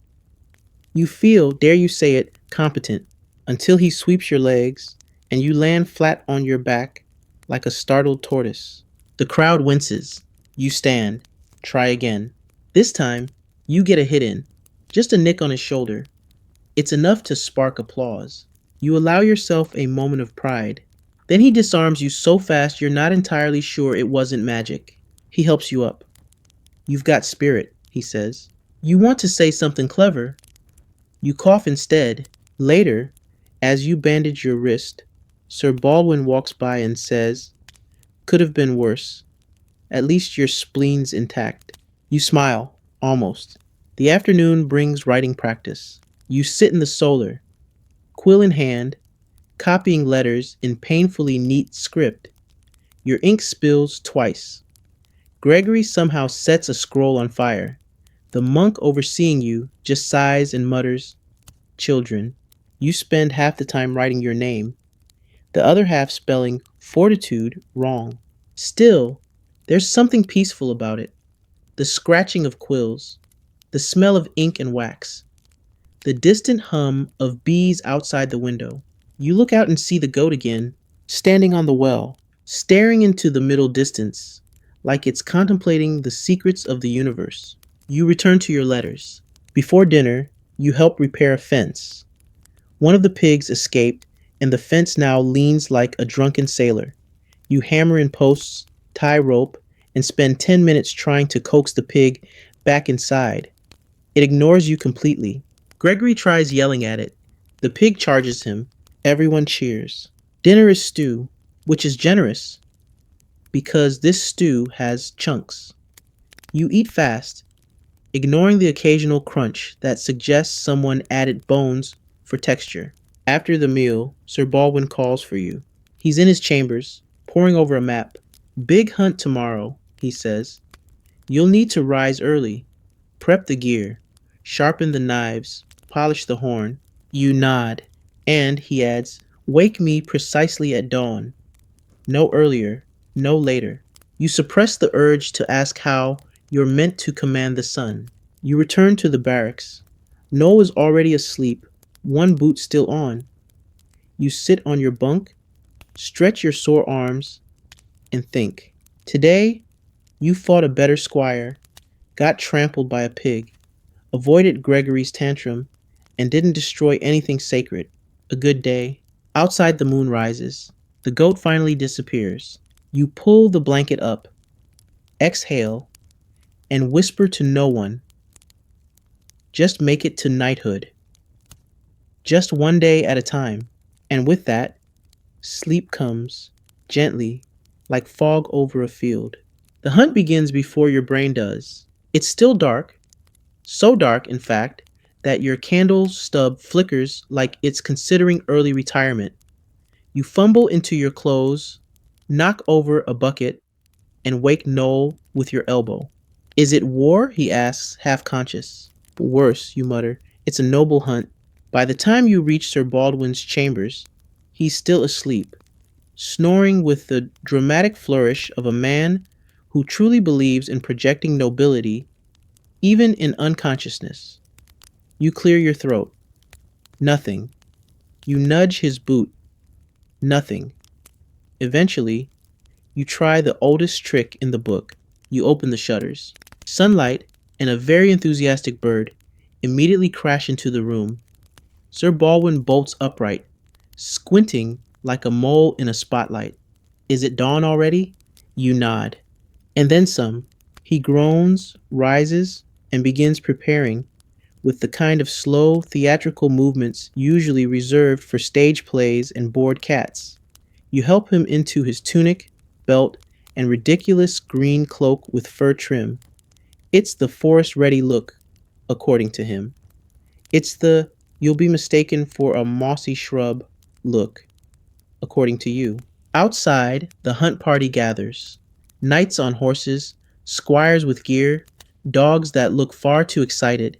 You feel, dare you say it, competent, until he sweeps your legs and you land flat on your back like a startled tortoise. The crowd winces. You stand. Try again. This time, you get a hit in. Just a nick on his shoulder. It's enough to spark applause. You allow yourself a moment of pride. Then he disarms you so fast you're not entirely sure it wasn't magic. He helps you up. "You've got spirit," he says. You want to say something clever. You cough instead. Later, as you bandage your wrist, Sir Baldwin walks by and says, "Could have been worse. At least your spleen's intact." You smile, almost. The afternoon brings writing practice. You sit in the solar, quill in hand, copying letters in painfully neat script. Your ink spills twice. Gregory somehow sets a scroll on fire. The monk overseeing you just sighs and mutters, "Children." You spend half the time writing your name, the other half spelling fortitude wrong. Still, there's something peaceful about it. The scratching of quills, the smell of ink and wax, the distant hum of bees outside the window. You look out and see the goat again, standing on the well, staring into the middle distance, like it's contemplating the secrets of the universe. You return to your letters. Before dinner, you help repair a fence. One of the pigs escaped, and the fence now leans like a drunken sailor. You hammer in posts, tie rope, and spend 10 minutes trying to coax the pig back inside. It ignores you completely. Gregory tries yelling at it. The pig charges him. Everyone cheers. Dinner is stew, which is generous, because this stew has chunks. You eat fast, ignoring the occasional crunch that suggests someone added bones for texture. After the meal, Sir Baldwin calls for you. He's in his chambers, poring over a map. "Big hunt tomorrow," he says. "You'll need to rise early. Prep the gear, sharpen the knives, polish the horn." You nod, and, he adds, "Wake me precisely at dawn. No earlier, no later." You suppress the urge to ask how you're meant to command the sun. You return to the barracks. Noel is already asleep, one boot still on. You sit on your bunk, stretch your sore arms, and think. Today, you fought a better squire, got trampled by a pig, avoided Gregory's tantrum, and didn't destroy anything sacred. A good day. Outside, the moon rises. The goat finally disappears. You pull the blanket up, exhale, and whisper to no one. Just make it to knighthood. Just one day at a time. And with that, sleep comes, gently, like fog over a field. The hunt begins before your brain does. It's still dark, so dark, in fact, that your candle stub flickers like it's considering early retirement. You fumble into your clothes, knock over a bucket, and wake Noel with your elbow. Is it war? He asks, half conscious. Worse, you mutter. It's a noble hunt. By the time you reach Sir Baldwin's chambers, he's still asleep, snoring with the dramatic flourish of a man who truly believes in projecting nobility even in unconsciousness. You clear your throat. Nothing. You nudge his boot. Nothing. Eventually, you try the oldest trick in the book. You open the shutters. Sunlight and a very enthusiastic bird immediately crash into the room. Sir Baldwin bolts upright, squinting like a mole in a spotlight. Is it dawn already? You nod. And then some. He groans, rises, and begins preparing with the kind of slow, theatrical movements usually reserved for stage plays and bored cats. You help him into his tunic, belt, and ridiculous green cloak with fur trim. It's the forest-ready look, according to him. It's the you'll be mistaken for a mossy shrub look, according to you. Outside, the hunt party gathers. Knights on horses, squires with gear, dogs that look far too excited,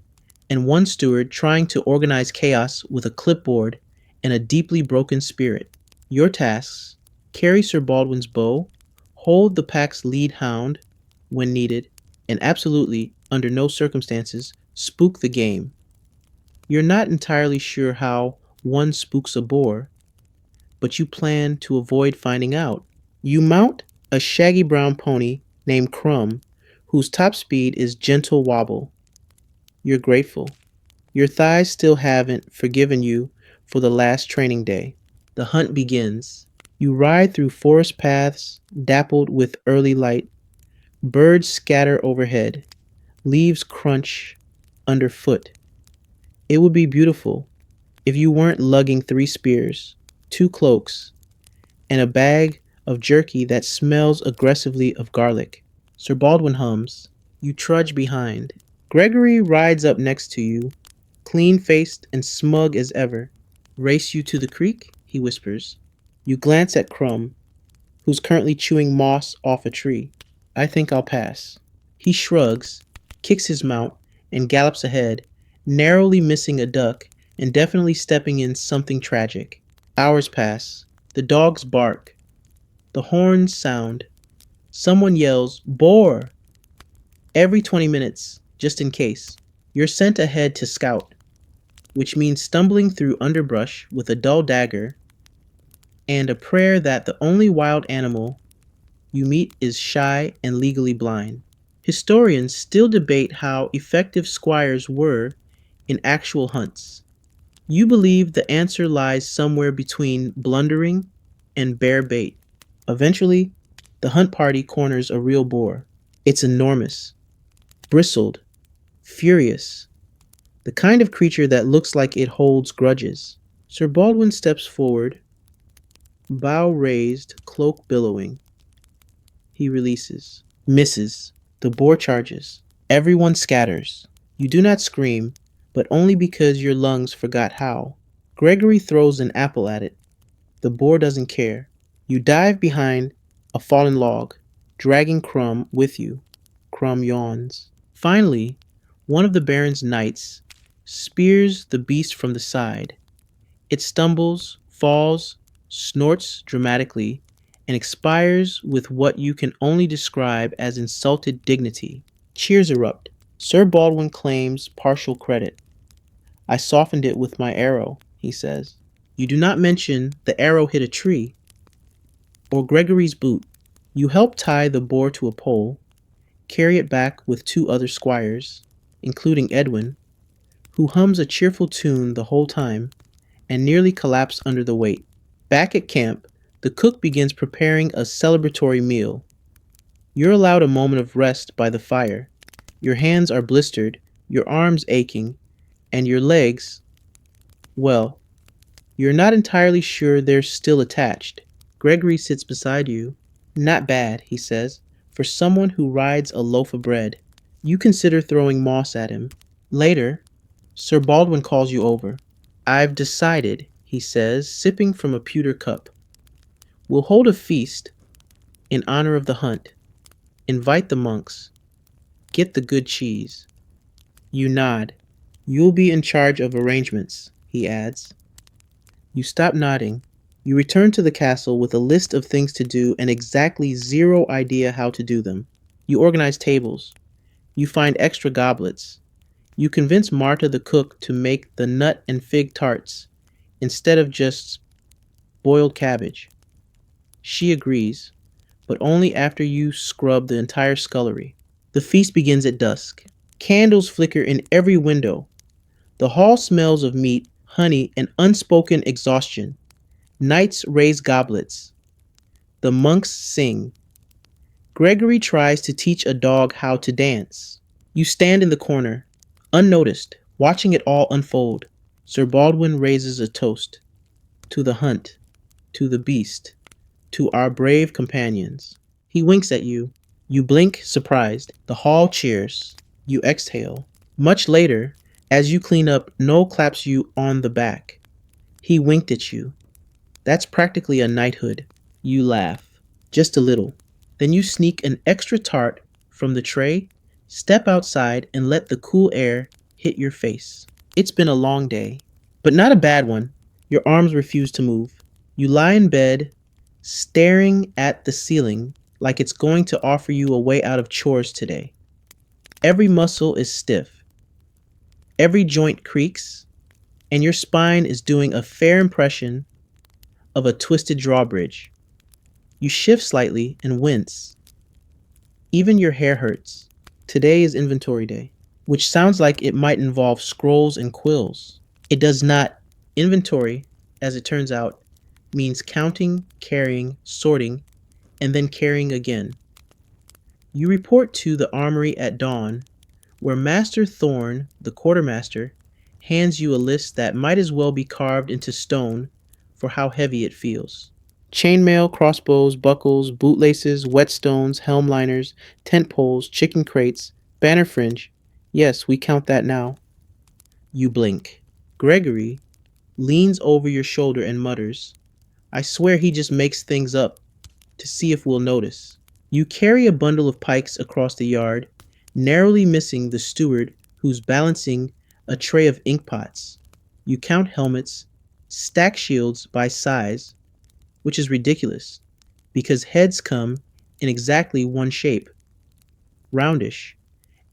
and one steward trying to organize chaos with a clipboard and a deeply broken spirit. Your tasks: carry Sir Baldwin's bow, hold the pack's lead hound when needed, and absolutely, under no circumstances, spook the game. You're not entirely sure how one spooks a boar, but you plan to avoid finding out. You mount a shaggy brown pony named Crumb, whose top speed is gentle wobble. You're grateful. Your thighs still haven't forgiven you for the last training day. The hunt begins. You ride through forest paths dappled with early light. Birds scatter overhead. Leaves crunch underfoot. It would be beautiful if you weren't lugging 3 spears, 2 cloaks, and a bag of jerky that smells aggressively of garlic. Sir Baldwin hums. You trudge behind. Gregory rides up next to you, clean-faced and smug as ever. Race you to the creek? He whispers. You glance at Crumb, who's currently chewing moss off a tree. I think I'll pass. He shrugs, kicks his mount, and gallops ahead, narrowly missing a duck and definitely stepping in something tragic. Hours pass. The dogs bark. The horns sound. Someone yells, "Boar!" every 20 minutes, just in case. You're sent ahead to scout, which means stumbling through underbrush with a dull dagger and a prayer that the only wild animal you meet is shy and legally blind. Historians still debate how effective squires were in actual hunts. You believe the answer lies somewhere between blundering and bear bait. Eventually, the hunt party corners a real boar. It's enormous, bristled, furious, the kind of creature that looks like it holds grudges. Sir Baldwin steps forward, bow raised, cloak billowing. He releases. Misses. The boar charges. Everyone scatters. You do not scream, but only because your lungs forgot how. Gregory throws an apple at it. The boar doesn't care. You dive behind a fallen log, dragging Crumb with you. Crumb yawns. Finally, one of the Baron's knights spears the beast from the side. It stumbles, falls, snorts dramatically, and expires with what you can only describe as insulted dignity. Cheers erupt. Sir Baldwin claims partial credit. I softened it with my arrow, he says. You do not mention the arrow hit a tree, or Gregory's boot. You help tie the boar to a pole, carry it back with 2 other squires, including Edwin, who hums a cheerful tune the whole time and nearly collapsed under the weight. Back at camp, the cook begins preparing a celebratory meal. You're allowed a moment of rest by the fire. Your hands are blistered, your arms aching, and your legs, well, You're not entirely sure they're still attached. Gregory sits beside you. Not bad, he says, for someone who rides a loaf of bread. You consider throwing moss at him. Later, Sir Baldwin calls you over. I've decided, he says, sipping from a pewter cup. We'll hold a feast in honor of the hunt. Invite the monks. Get the good cheese. You nod. You'll be in charge of arrangements, he adds. You stop nodding. You return to the castle with a list of things to do and exactly zero idea how to do them. You organize tables. You find extra goblets. You convince Marta the cook to make the nut and fig tarts instead of just boiled cabbage. She agrees, but only after you scrub the entire scullery. The feast begins at dusk. Candles flicker in every window. The hall smells of meat, honey, and unspoken exhaustion. Knights raise goblets. The monks sing. Gregory tries to teach a dog how to dance. You stand in the corner, unnoticed, watching it all unfold. Sir Baldwin raises a toast. To the hunt, to the beast, to our brave companions. He winks at you. You blink, surprised. The hall cheers. You exhale. Much later, as you clean up, Noel claps you on the back. He winked at you. That's practically a knighthood. You laugh. Just a little. Then you sneak an extra tart from the tray, step outside, and let the cool air hit your face. It's been a long day, but not a bad one. Your arms refuse to move. You lie in bed, staring at the ceiling like it's going to offer you a way out of chores today. Every muscle is stiff. Every joint creaks, and your spine is doing a fair impression of a twisted drawbridge. You shift slightly and wince. Even your hair hurts. Today is inventory day, which sounds like it might involve scrolls and quills. It does not. Inventory, as it turns out, means counting, carrying, sorting, and then carrying again. You report to the armory at dawn, where Master Thorn, the quartermaster, hands you a list that might as well be carved into stone for how heavy it feels. Chainmail, crossbows, buckles, bootlaces, whetstones, helm liners, tent poles, chicken crates, banner fringe. Yes, we count that now. You blink. Gregory leans over your shoulder and mutters, I swear he just makes things up to see if we'll notice. You carry a bundle of pikes across the yard, narrowly missing the steward who's balancing a tray of inkpots. You count helmets, stack shields by size, which is ridiculous, because heads come in exactly one shape, roundish,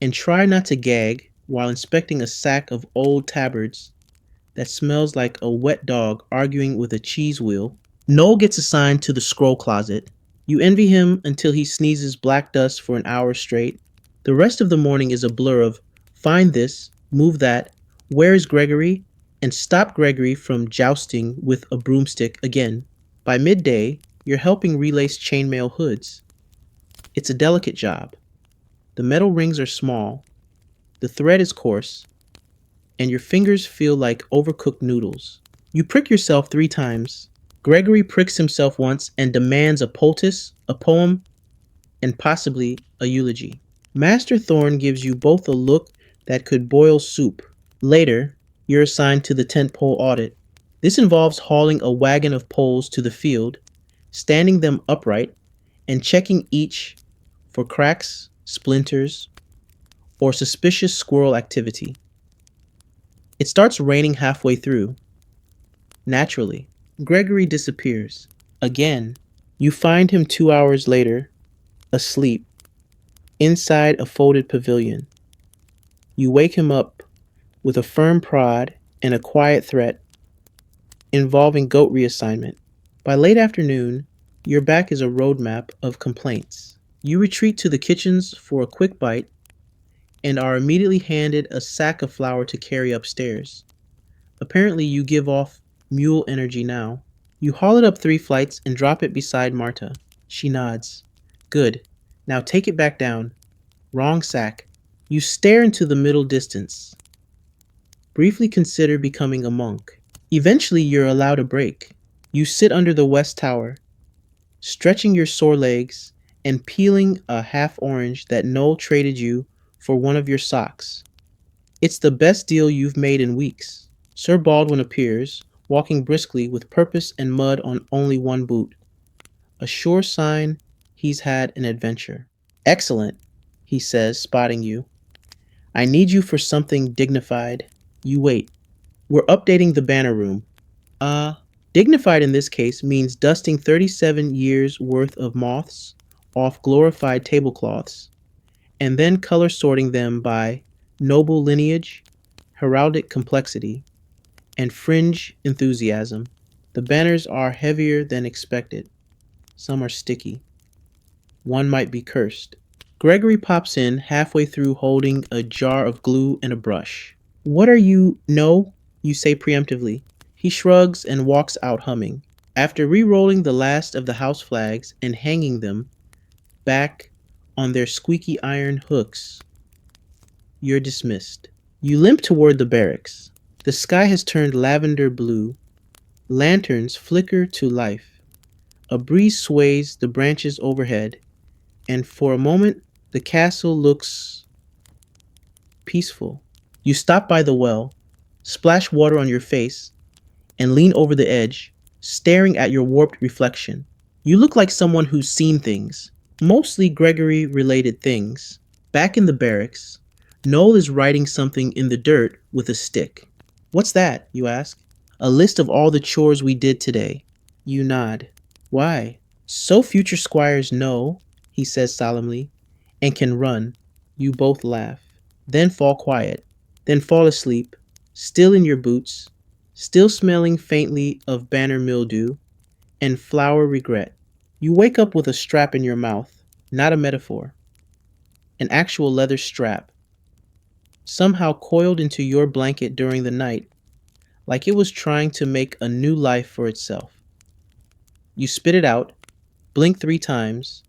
and try not to gag while inspecting a sack of old tabards that smells like a wet dog arguing with a cheese wheel. Noel gets assigned to the scroll closet. You envy him until he sneezes black dust for an hour straight. The rest of the morning is a blur of find this, move that, where is Gregory, and stop Gregory from jousting with a broomstick again. By midday, you're helping relace chainmail hoods. It's a delicate job. The metal rings are small, the thread is coarse, and your fingers feel like overcooked noodles. You prick yourself 3 times. Gregory pricks himself once and demands a poultice, a poem, and possibly a eulogy. Master Thorn gives you both a look that could boil soup. Later, you're assigned to the tent pole audit. This involves hauling a wagon of poles to the field, standing them upright, and checking each for cracks, splinters, or suspicious squirrel activity. It starts raining halfway through. Naturally, Gregory disappears. Again, you find him 2 hours later, asleep, inside a folded pavilion. You wake him up with a firm prod and a quiet threat involving goat reassignment. By late afternoon, your back is a roadmap of complaints. You retreat to the kitchens for a quick bite and are immediately handed a sack of flour to carry upstairs. Apparently, you give off mule energy now. You haul it up 3 flights and drop it beside Marta. She nods. Good. Now take it back down. Wrong sack. You stare into the middle distance. Briefly consider becoming a monk. Eventually, you're allowed a break. You sit under the West Tower, stretching your sore legs and peeling a half orange that Noel traded you for one of your socks. It's the best deal you've made in weeks. Sir Baldwin appears, walking briskly with purpose and mud on only one boot, a sure sign he's had an adventure. Excellent, he says, spotting you. I need you for something dignified. You wait. We're updating the banner room. Uh, Dignified in this case means dusting 37 years worth of moths off glorified tablecloths, and then color sorting them by noble lineage, heraldic complexity, and fringe enthusiasm. The banners are heavier than expected. Some are sticky. One might be cursed. Gregory pops in halfway through holding a jar of glue and a brush. What are you? No, you say preemptively. He shrugs and walks out humming. After re-rolling the last of the house flags and hanging them back on their squeaky iron hooks, you're dismissed. You limp toward the barracks. The sky has turned lavender blue. Lanterns flicker to life. A breeze sways the branches overhead, and for a moment the castle looks peaceful. You stop by the well, splash water on your face, and lean over the edge, staring at your warped reflection. You look like someone who's seen things, mostly Gregory related things. Back in the barracks, Noel is writing something in the dirt with a stick. What's that? You ask. A list of all the chores we did today. You nod. Why? So future squires know, he says solemnly, and can run. You both laugh. Then fall quiet. Then fall asleep, still in your boots, still smelling faintly of banner mildew and flower regret. You wake up with a strap in your mouth, not a metaphor, an actual leather strap, somehow coiled into your blanket during the night, like it was trying to make a new life for itself. You spit it out, blink 3 times,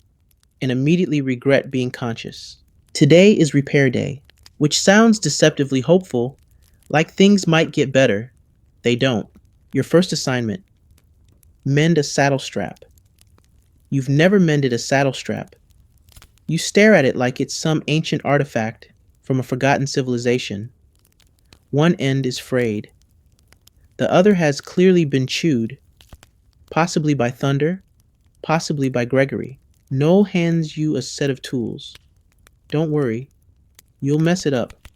and immediately regret being conscious. Today is repair day, which sounds deceptively hopeful, like things might get better. They don't. Your first assignment: mend a saddle strap. You've never mended a saddle strap. You stare at it like it's some ancient artifact from a forgotten civilization. One end is frayed. The other has clearly been chewed, possibly by thunder, possibly by Gregory. Noel hands you a set of tools. Don't worry, you'll mess it up,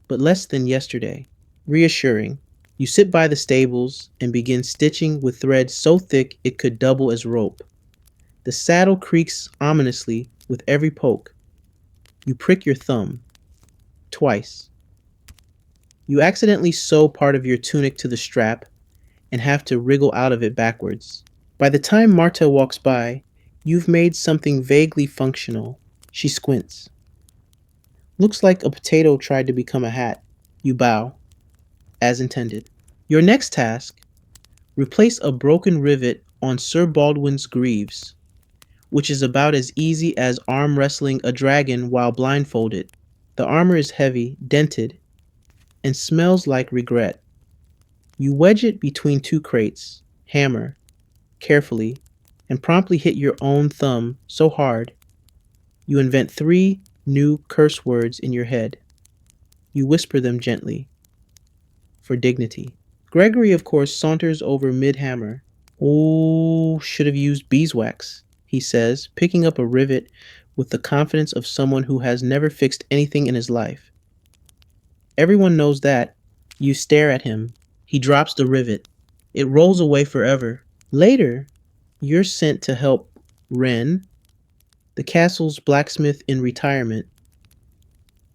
but less than yesterday. Reassuring. You sit by the stables and begin stitching with thread so thick it could double as rope. The saddle creaks ominously with every poke. You prick your thumb. Twice. You accidentally sew part of your tunic to the strap and have to wriggle out of it backwards. By the time Marta walks by, you've made something vaguely functional. She squints. Looks like a potato tried to become a hat. You bow, as intended. Your next task: replace a broken rivet on Sir Baldwin's greaves, which is about as easy as arm wrestling a dragon while blindfolded. The armor is heavy, dented, and smells like regret. You wedge it between 2 crates, hammer, carefully, and promptly hit your own thumb so hard you invent 3 new curse words in your head. You whisper them gently, for dignity. Gregory, of course, saunters over mid-hammer. Oh, should have used beeswax, he says, picking up a rivet with the confidence of someone who has never fixed anything in his life. Everyone knows that. You stare at him. He drops the rivet. It rolls away forever. Later, you're sent to help Wren, the castle's blacksmith in retirement,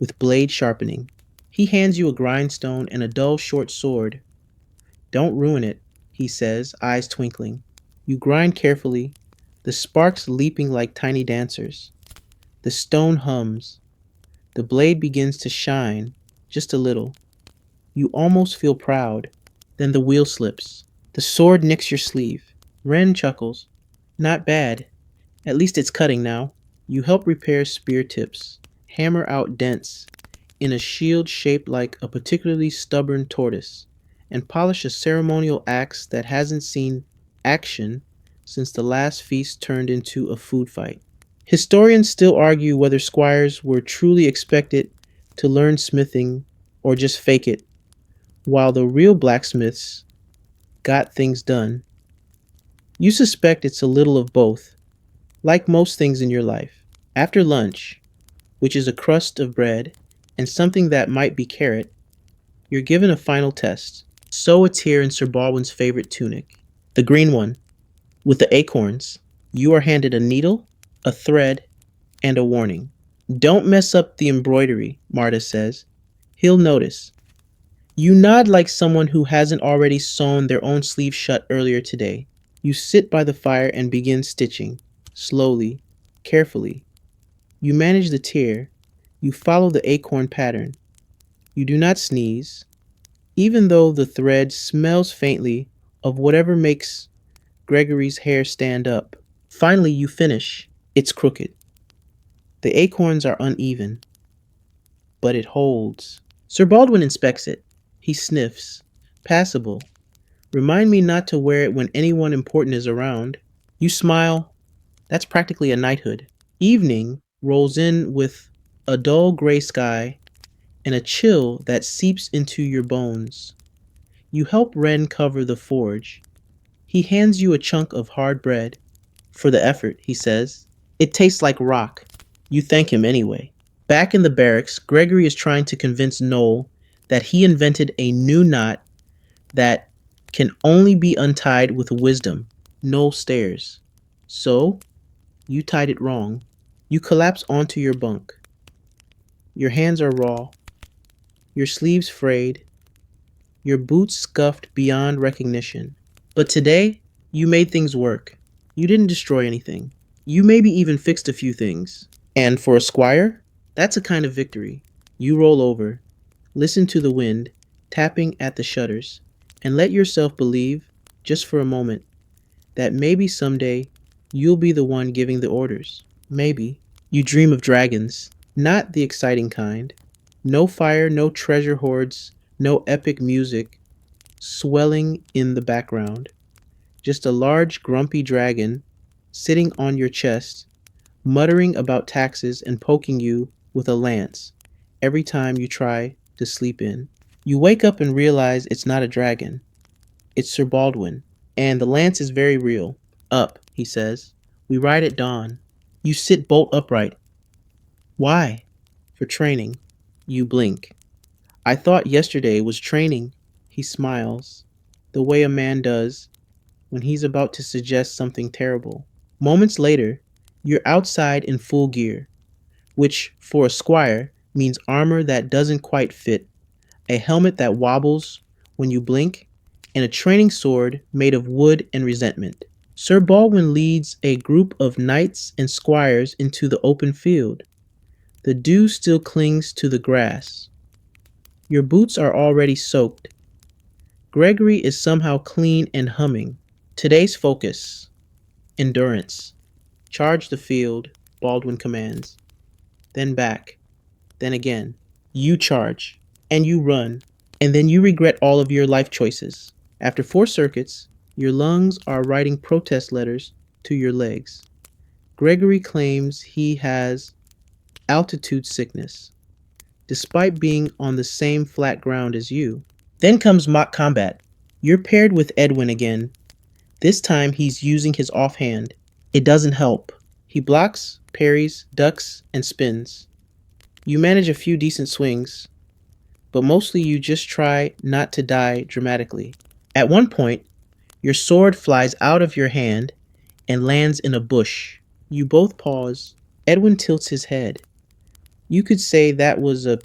with blade sharpening. He hands you a grindstone and a dull short sword. Don't ruin it, he says, eyes twinkling. You grind carefully, the sparks leaping like tiny dancers. The stone hums. The blade begins to shine, just a little. You almost feel proud. Then the wheel slips. The sword nicks your sleeve. Wren chuckles. Not bad. At least it's cutting now. You help repair spear tips, hammer out dents in a shield shaped like a particularly stubborn tortoise, and polish a ceremonial axe that hasn't seen action since the last feast turned into a food fight. Historians still argue whether squires were truly expected to learn smithing or just fake it, while the real blacksmiths got things done. You suspect it's a little of both, like most things in your life. After lunch, which is a crust of bread and something that might be carrot, you're given a final test. Sew a tear in Sir Baldwin's favorite tunic, the green one, with the acorns. You are handed a needle, a thread, and a warning. Don't mess up the embroidery, Marta says. He'll notice. You nod like someone who hasn't already sewn their own sleeve shut earlier today. You sit by the fire and begin stitching, slowly, carefully. You manage the tear. You follow the acorn pattern. You do not sneeze, even though the thread smells faintly of whatever makes Gregory's hair stand up. Finally, you finish. It's crooked. The acorns are uneven, but it holds. Sir Baldwin inspects it. He sniffs. Passable. Remind me not to wear it when anyone important is around. You smile. That's practically a knighthood. Evening rolls in with a dull gray sky and a chill that seeps into your bones. You help Wren cover the forge. He hands you a chunk of hard bread. For the effort, he says. It tastes like rock. You thank him anyway. Back in the barracks, Gregory is trying to convince Noel that he invented a new knot that can only be untied with wisdom. Noel stares. So, you tied it wrong. You collapse onto your bunk. Your hands are raw, your sleeves frayed, your boots scuffed beyond recognition. But today, you made things work. You didn't destroy anything. You maybe even fixed a few things. And for a squire, that's a kind of victory. You roll over, listen to the wind tapping at the shutters, and let yourself believe, just for a moment, that maybe someday you'll be the one giving the orders. Maybe. You dream of dragons, not the exciting kind. No fire, no treasure hoards, no epic music swelling in the background. Just a large, grumpy dragon sitting on your chest, muttering about taxes and poking you with a lance every time you try to sleep in. You wake up and realize it's not a dragon. It's Sir Baldwin, and the lance is very real. Up, he says. We ride at dawn. You sit bolt upright. Why? For training. You blink. I thought yesterday was training. He smiles, the way a man does when he's about to suggest something terrible. Moments later, you're outside in full gear, which for a squire means armor that doesn't quite fit, a helmet that wobbles when you blink, and a training sword made of wood and resentment. Sir Baldwin leads a group of knights and squires into the open field. The dew still clings to the grass. Your boots are already soaked. Gregory is somehow clean and humming. Today's focus. Endurance. Charge the field, Baldwin commands. Then back. Then again. You charge. And you run. And then you regret all of your life choices. After 4 circuits, your lungs are writing protest letters to your legs. Gregory claims he has altitude sickness, despite being on the same flat ground as you. Then comes mock combat. You're paired with Edwin again. This time he's using his offhand. It doesn't help. He blocks, parries, ducks, and spins. You manage a few decent swings, but mostly you just try not to die dramatically. At one point, your sword flies out of your hand and lands in a bush. You both pause. Edwin tilts his head. You could say that was a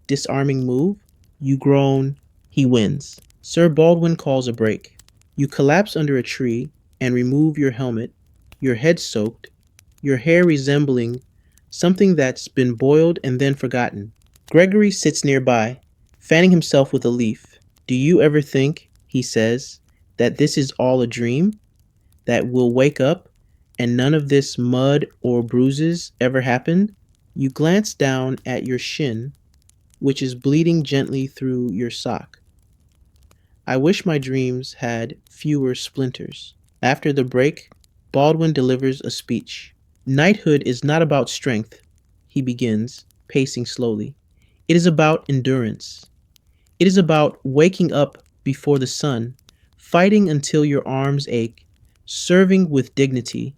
disarming move. You groan. He wins. Sir Baldwin calls a break. You collapse under a tree and remove your helmet, your head soaked, your hair resembling something that's been boiled and then forgotten. Gregory sits nearby, fanning himself with a leaf. Do you ever think, he says, that this is all a dream? That we'll wake up and none of this mud or bruises ever happened? You glance down at your shin, which is bleeding gently through your sock. I wish my dreams had fewer splinters. After the break, Baldwin delivers a speech. Knighthood is not about strength, he begins, pacing slowly. It is about endurance. It is about waking up before the sun, fighting until your arms ache, serving with dignity,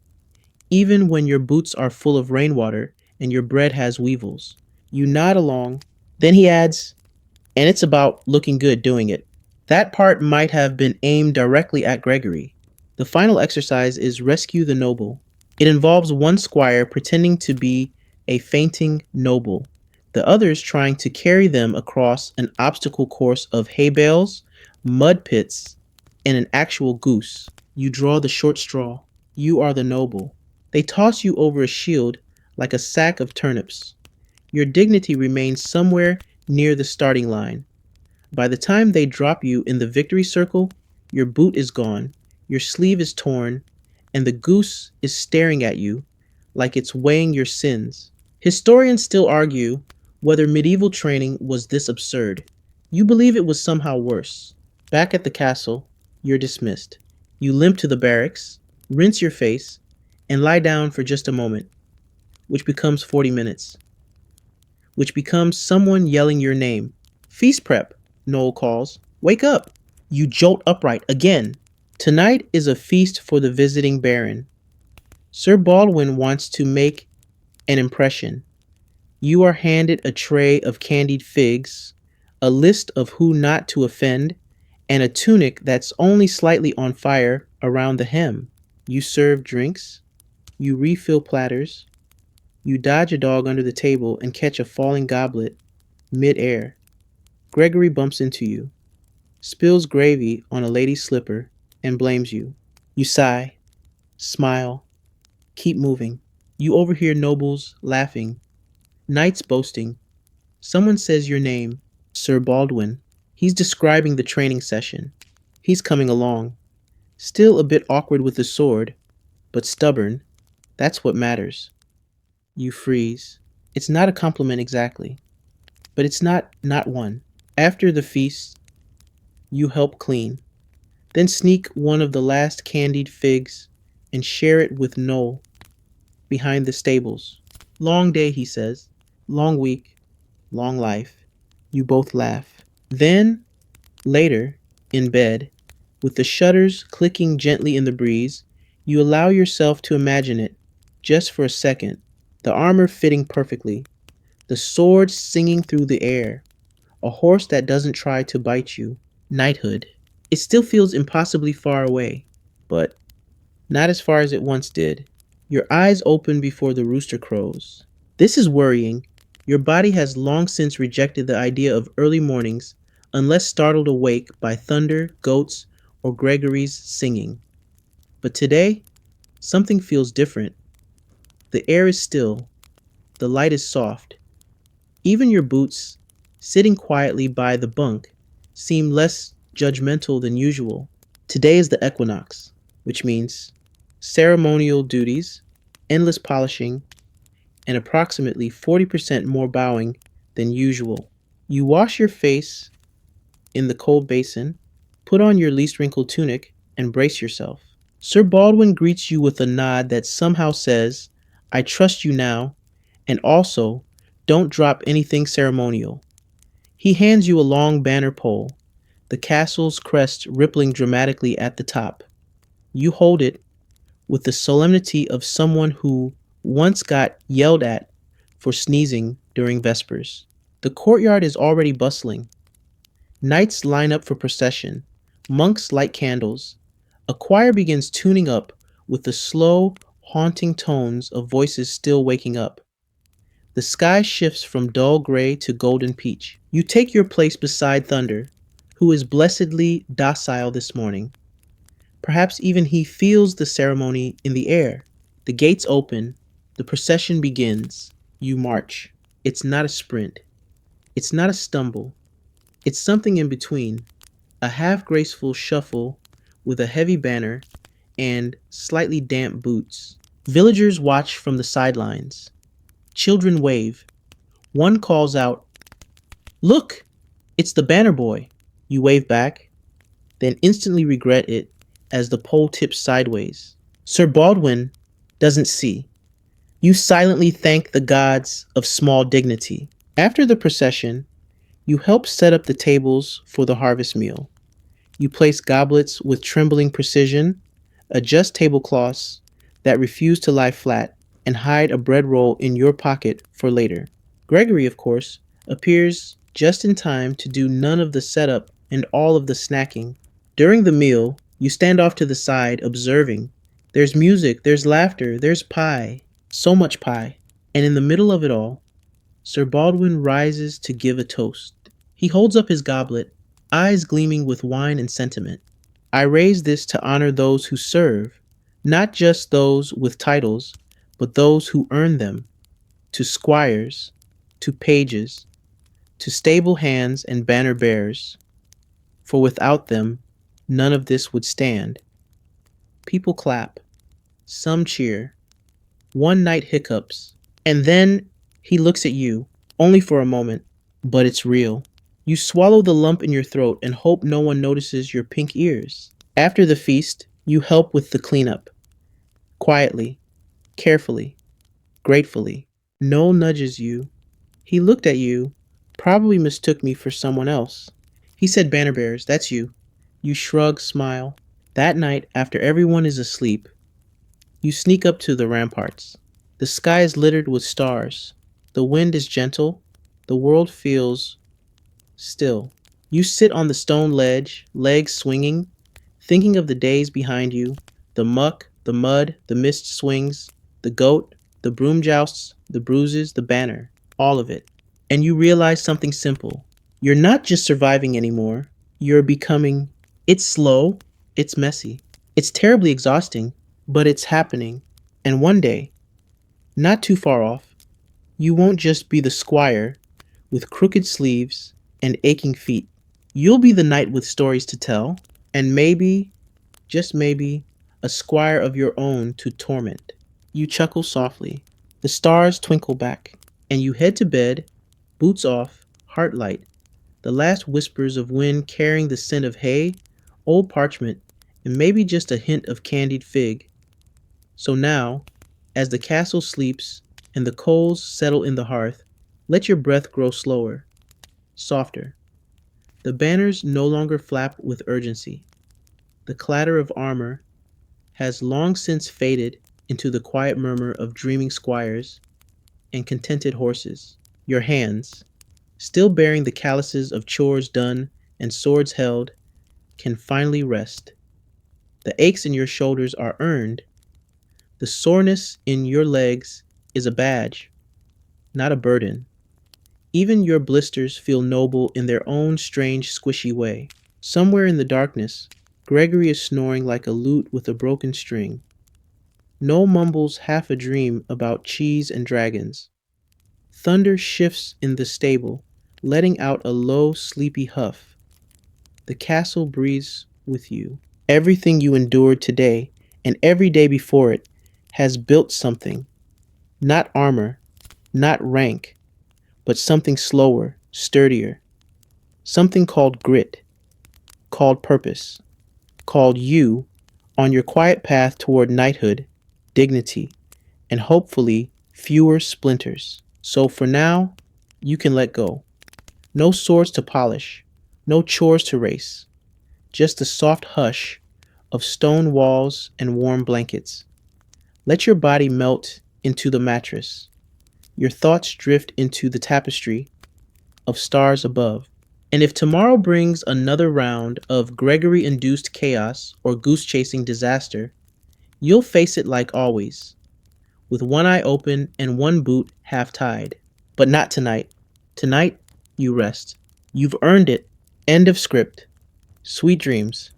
even when your boots are full of rainwater and your bread has weevils. You nod along. Then he adds, and it's about looking good doing it. That part might have been aimed directly at Gregory. The final exercise is Rescue the Noble. It involves one squire pretending to be a fainting noble, the others trying to carry them across an obstacle course of hay bales, mud pits, and an actual goose. You draw the short straw. You are the noble. They toss you over a shield like a sack of turnips. Your dignity remains somewhere near the starting line. By the time they drop you in the victory circle, your boot is gone, your sleeve is torn, and the goose is staring at you like it's weighing your sins. Historians still argue whether medieval training was this absurd. You believe it was somehow worse. Back at the castle, you're dismissed. You limp to the barracks, rinse your face, and lie down for just a moment, which becomes 40 minutes, which becomes someone yelling your name. Feast prep, Noel calls. Wake up! You jolt upright again. Tonight is a feast for the visiting baron. Sir Baldwin wants to make an impression. You are handed a tray of candied figs, a list of who not to offend, and a tunic that's only slightly on fire around the hem. You serve drinks. You refill platters. You dodge a dog under the table and catch a falling goblet mid-air. Gregory bumps into you, spills gravy on a lady's slipper, and blames you. You sigh, smile, keep moving. You overhear nobles laughing, knights boasting. Someone says your name, Sir Baldwin. He's describing the training session. He's coming along, still a bit awkward with the sword, but stubborn. That's what matters. You freeze. It's not a compliment exactly, but it's not one. After the feast, you help clean, then sneak one of the last candied figs and share it with Noel behind the stables. Long day, he says. Long week, long life. You both laugh. Then, later, in bed, with the shutters clicking gently in the breeze, you allow yourself to imagine it, just for a second, the armor fitting perfectly, the sword singing through the air, a horse that doesn't try to bite you. Knighthood. It still feels impossibly far away, but not as far as it once did. Your eyes open before the rooster crows. This is worrying. Your body has long since rejected the idea of early mornings unless startled awake by thunder, goats, or Gregory's singing. But today, something feels different. The air is still. The light is soft. Even your boots, sitting quietly by the bunk, seem less judgmental than usual. Today is the equinox, which means ceremonial duties, endless polishing, and approximately 40% more bowing than usual. You wash your face in the cold basin, put on your least wrinkled tunic, and brace yourself. Sir Baldwin greets you with a nod that somehow says, I trust you now, and also, don't drop anything ceremonial. He hands you a long banner pole, the castle's crest rippling dramatically at the top. You hold it with the solemnity of someone who once got yelled at for sneezing during Vespers. The courtyard is already bustling. Knights line up for procession. Monks light candles. A choir begins tuning up with the slow, haunting tones of voices still waking up. The sky shifts from dull gray to golden peach. You take your place beside Thunder, who is blessedly docile this morning. Perhaps even he feels the ceremony in the air. The gates open. The procession begins. You march. It's not a sprint. It's not a stumble. It's something in between. A half-graceful shuffle with a heavy banner and slightly damp boots. Villagers watch from the sidelines. Children wave. One calls out, Look! It's the banner boy. You wave back. then instantly regret it as the pole tips sideways. Sir Baldwin doesn't see. You silently thank the gods of small dignity. After the procession, you help set up the tables for the harvest meal. You place goblets with trembling precision, adjust tablecloths that refuse to lie flat, and hide a bread roll in your pocket for later. Gregory, of course, appears just in time to do none of the setup and all of the snacking. During the meal, you stand off to the side, observing. There's music, there's laughter, there's pie. So much pie. And in the middle of it all, Sir Baldwin rises to give a toast. He holds up his goblet, eyes gleaming with wine and sentiment. I raise this to honor those who serve, not just those with titles, but those who earn them, to squires, to pages, to stable hands and banner bearers, for without them, none of this would stand. People clap, some cheer, one knight hiccups, and then he looks at you, only for a moment, but it's real. You swallow the lump in your throat and hope no one notices your pink ears. After the feast, you help with the cleanup. Quietly, carefully, gratefully. Noel nudges you. He looked at you, probably mistook me for someone else. He said, "Banner bearers, that's you." You shrug, smile. That night, after everyone is asleep, you sneak up to the ramparts. The sky is littered with stars. The wind is gentle. The world feels still. You sit on the stone ledge, legs swinging, thinking of the days behind you, the muck, the mud, the mist swings, the goat, the broom jousts, the bruises, the banner, all of it. And you realize something simple. You're not just surviving anymore, you're becoming. It's slow, it's messy, it's terribly exhausting, but it's happening. And one day, not too far off, you won't just be the squire with crooked sleeves and aching feet. You'll be the knight with stories to tell, and maybe, just maybe, a squire of your own to torment. You chuckle softly. The stars twinkle back, and you head to bed, boots off, heart light, the last whispers of wind carrying the scent of hay, old parchment, and maybe just a hint of candied fig. So now, as the castle sleeps and the coals settle in the hearth, let your breath grow slower, softer. The banners no longer flap with urgency. The clatter of armor has long since faded into the quiet murmur of dreaming squires and contented horses. Your hands, still bearing the calluses of chores done and swords held, can finally rest. The aches in your shoulders are earned. The soreness in your legs is a badge, not a burden. Even your blisters feel noble in their own strange, squishy way. Somewhere in the darkness, Gregory is snoring like a lute with a broken string. Noel mumbles half a dream about cheese and dragons. Thunder shifts in the stable, letting out a low, sleepy huff. The castle breathes with you. Everything you endured today and every day before it has built something. Not armor, not rank, but something slower, sturdier. Something called grit, called purpose, called you on your quiet path toward knighthood, dignity, and hopefully fewer splinters. So for now, you can let go. No swords to polish, no chores to race, just the soft hush of stone walls and warm blankets. Let your body melt into the mattress, your thoughts drift into the tapestry of stars above. And if tomorrow brings another round of Gregory-induced chaos or goose-chasing disaster, you'll face it like always, with one eye open and one boot half tied. But not tonight. Tonight, you rest. You've earned it. End of script. Sweet dreams.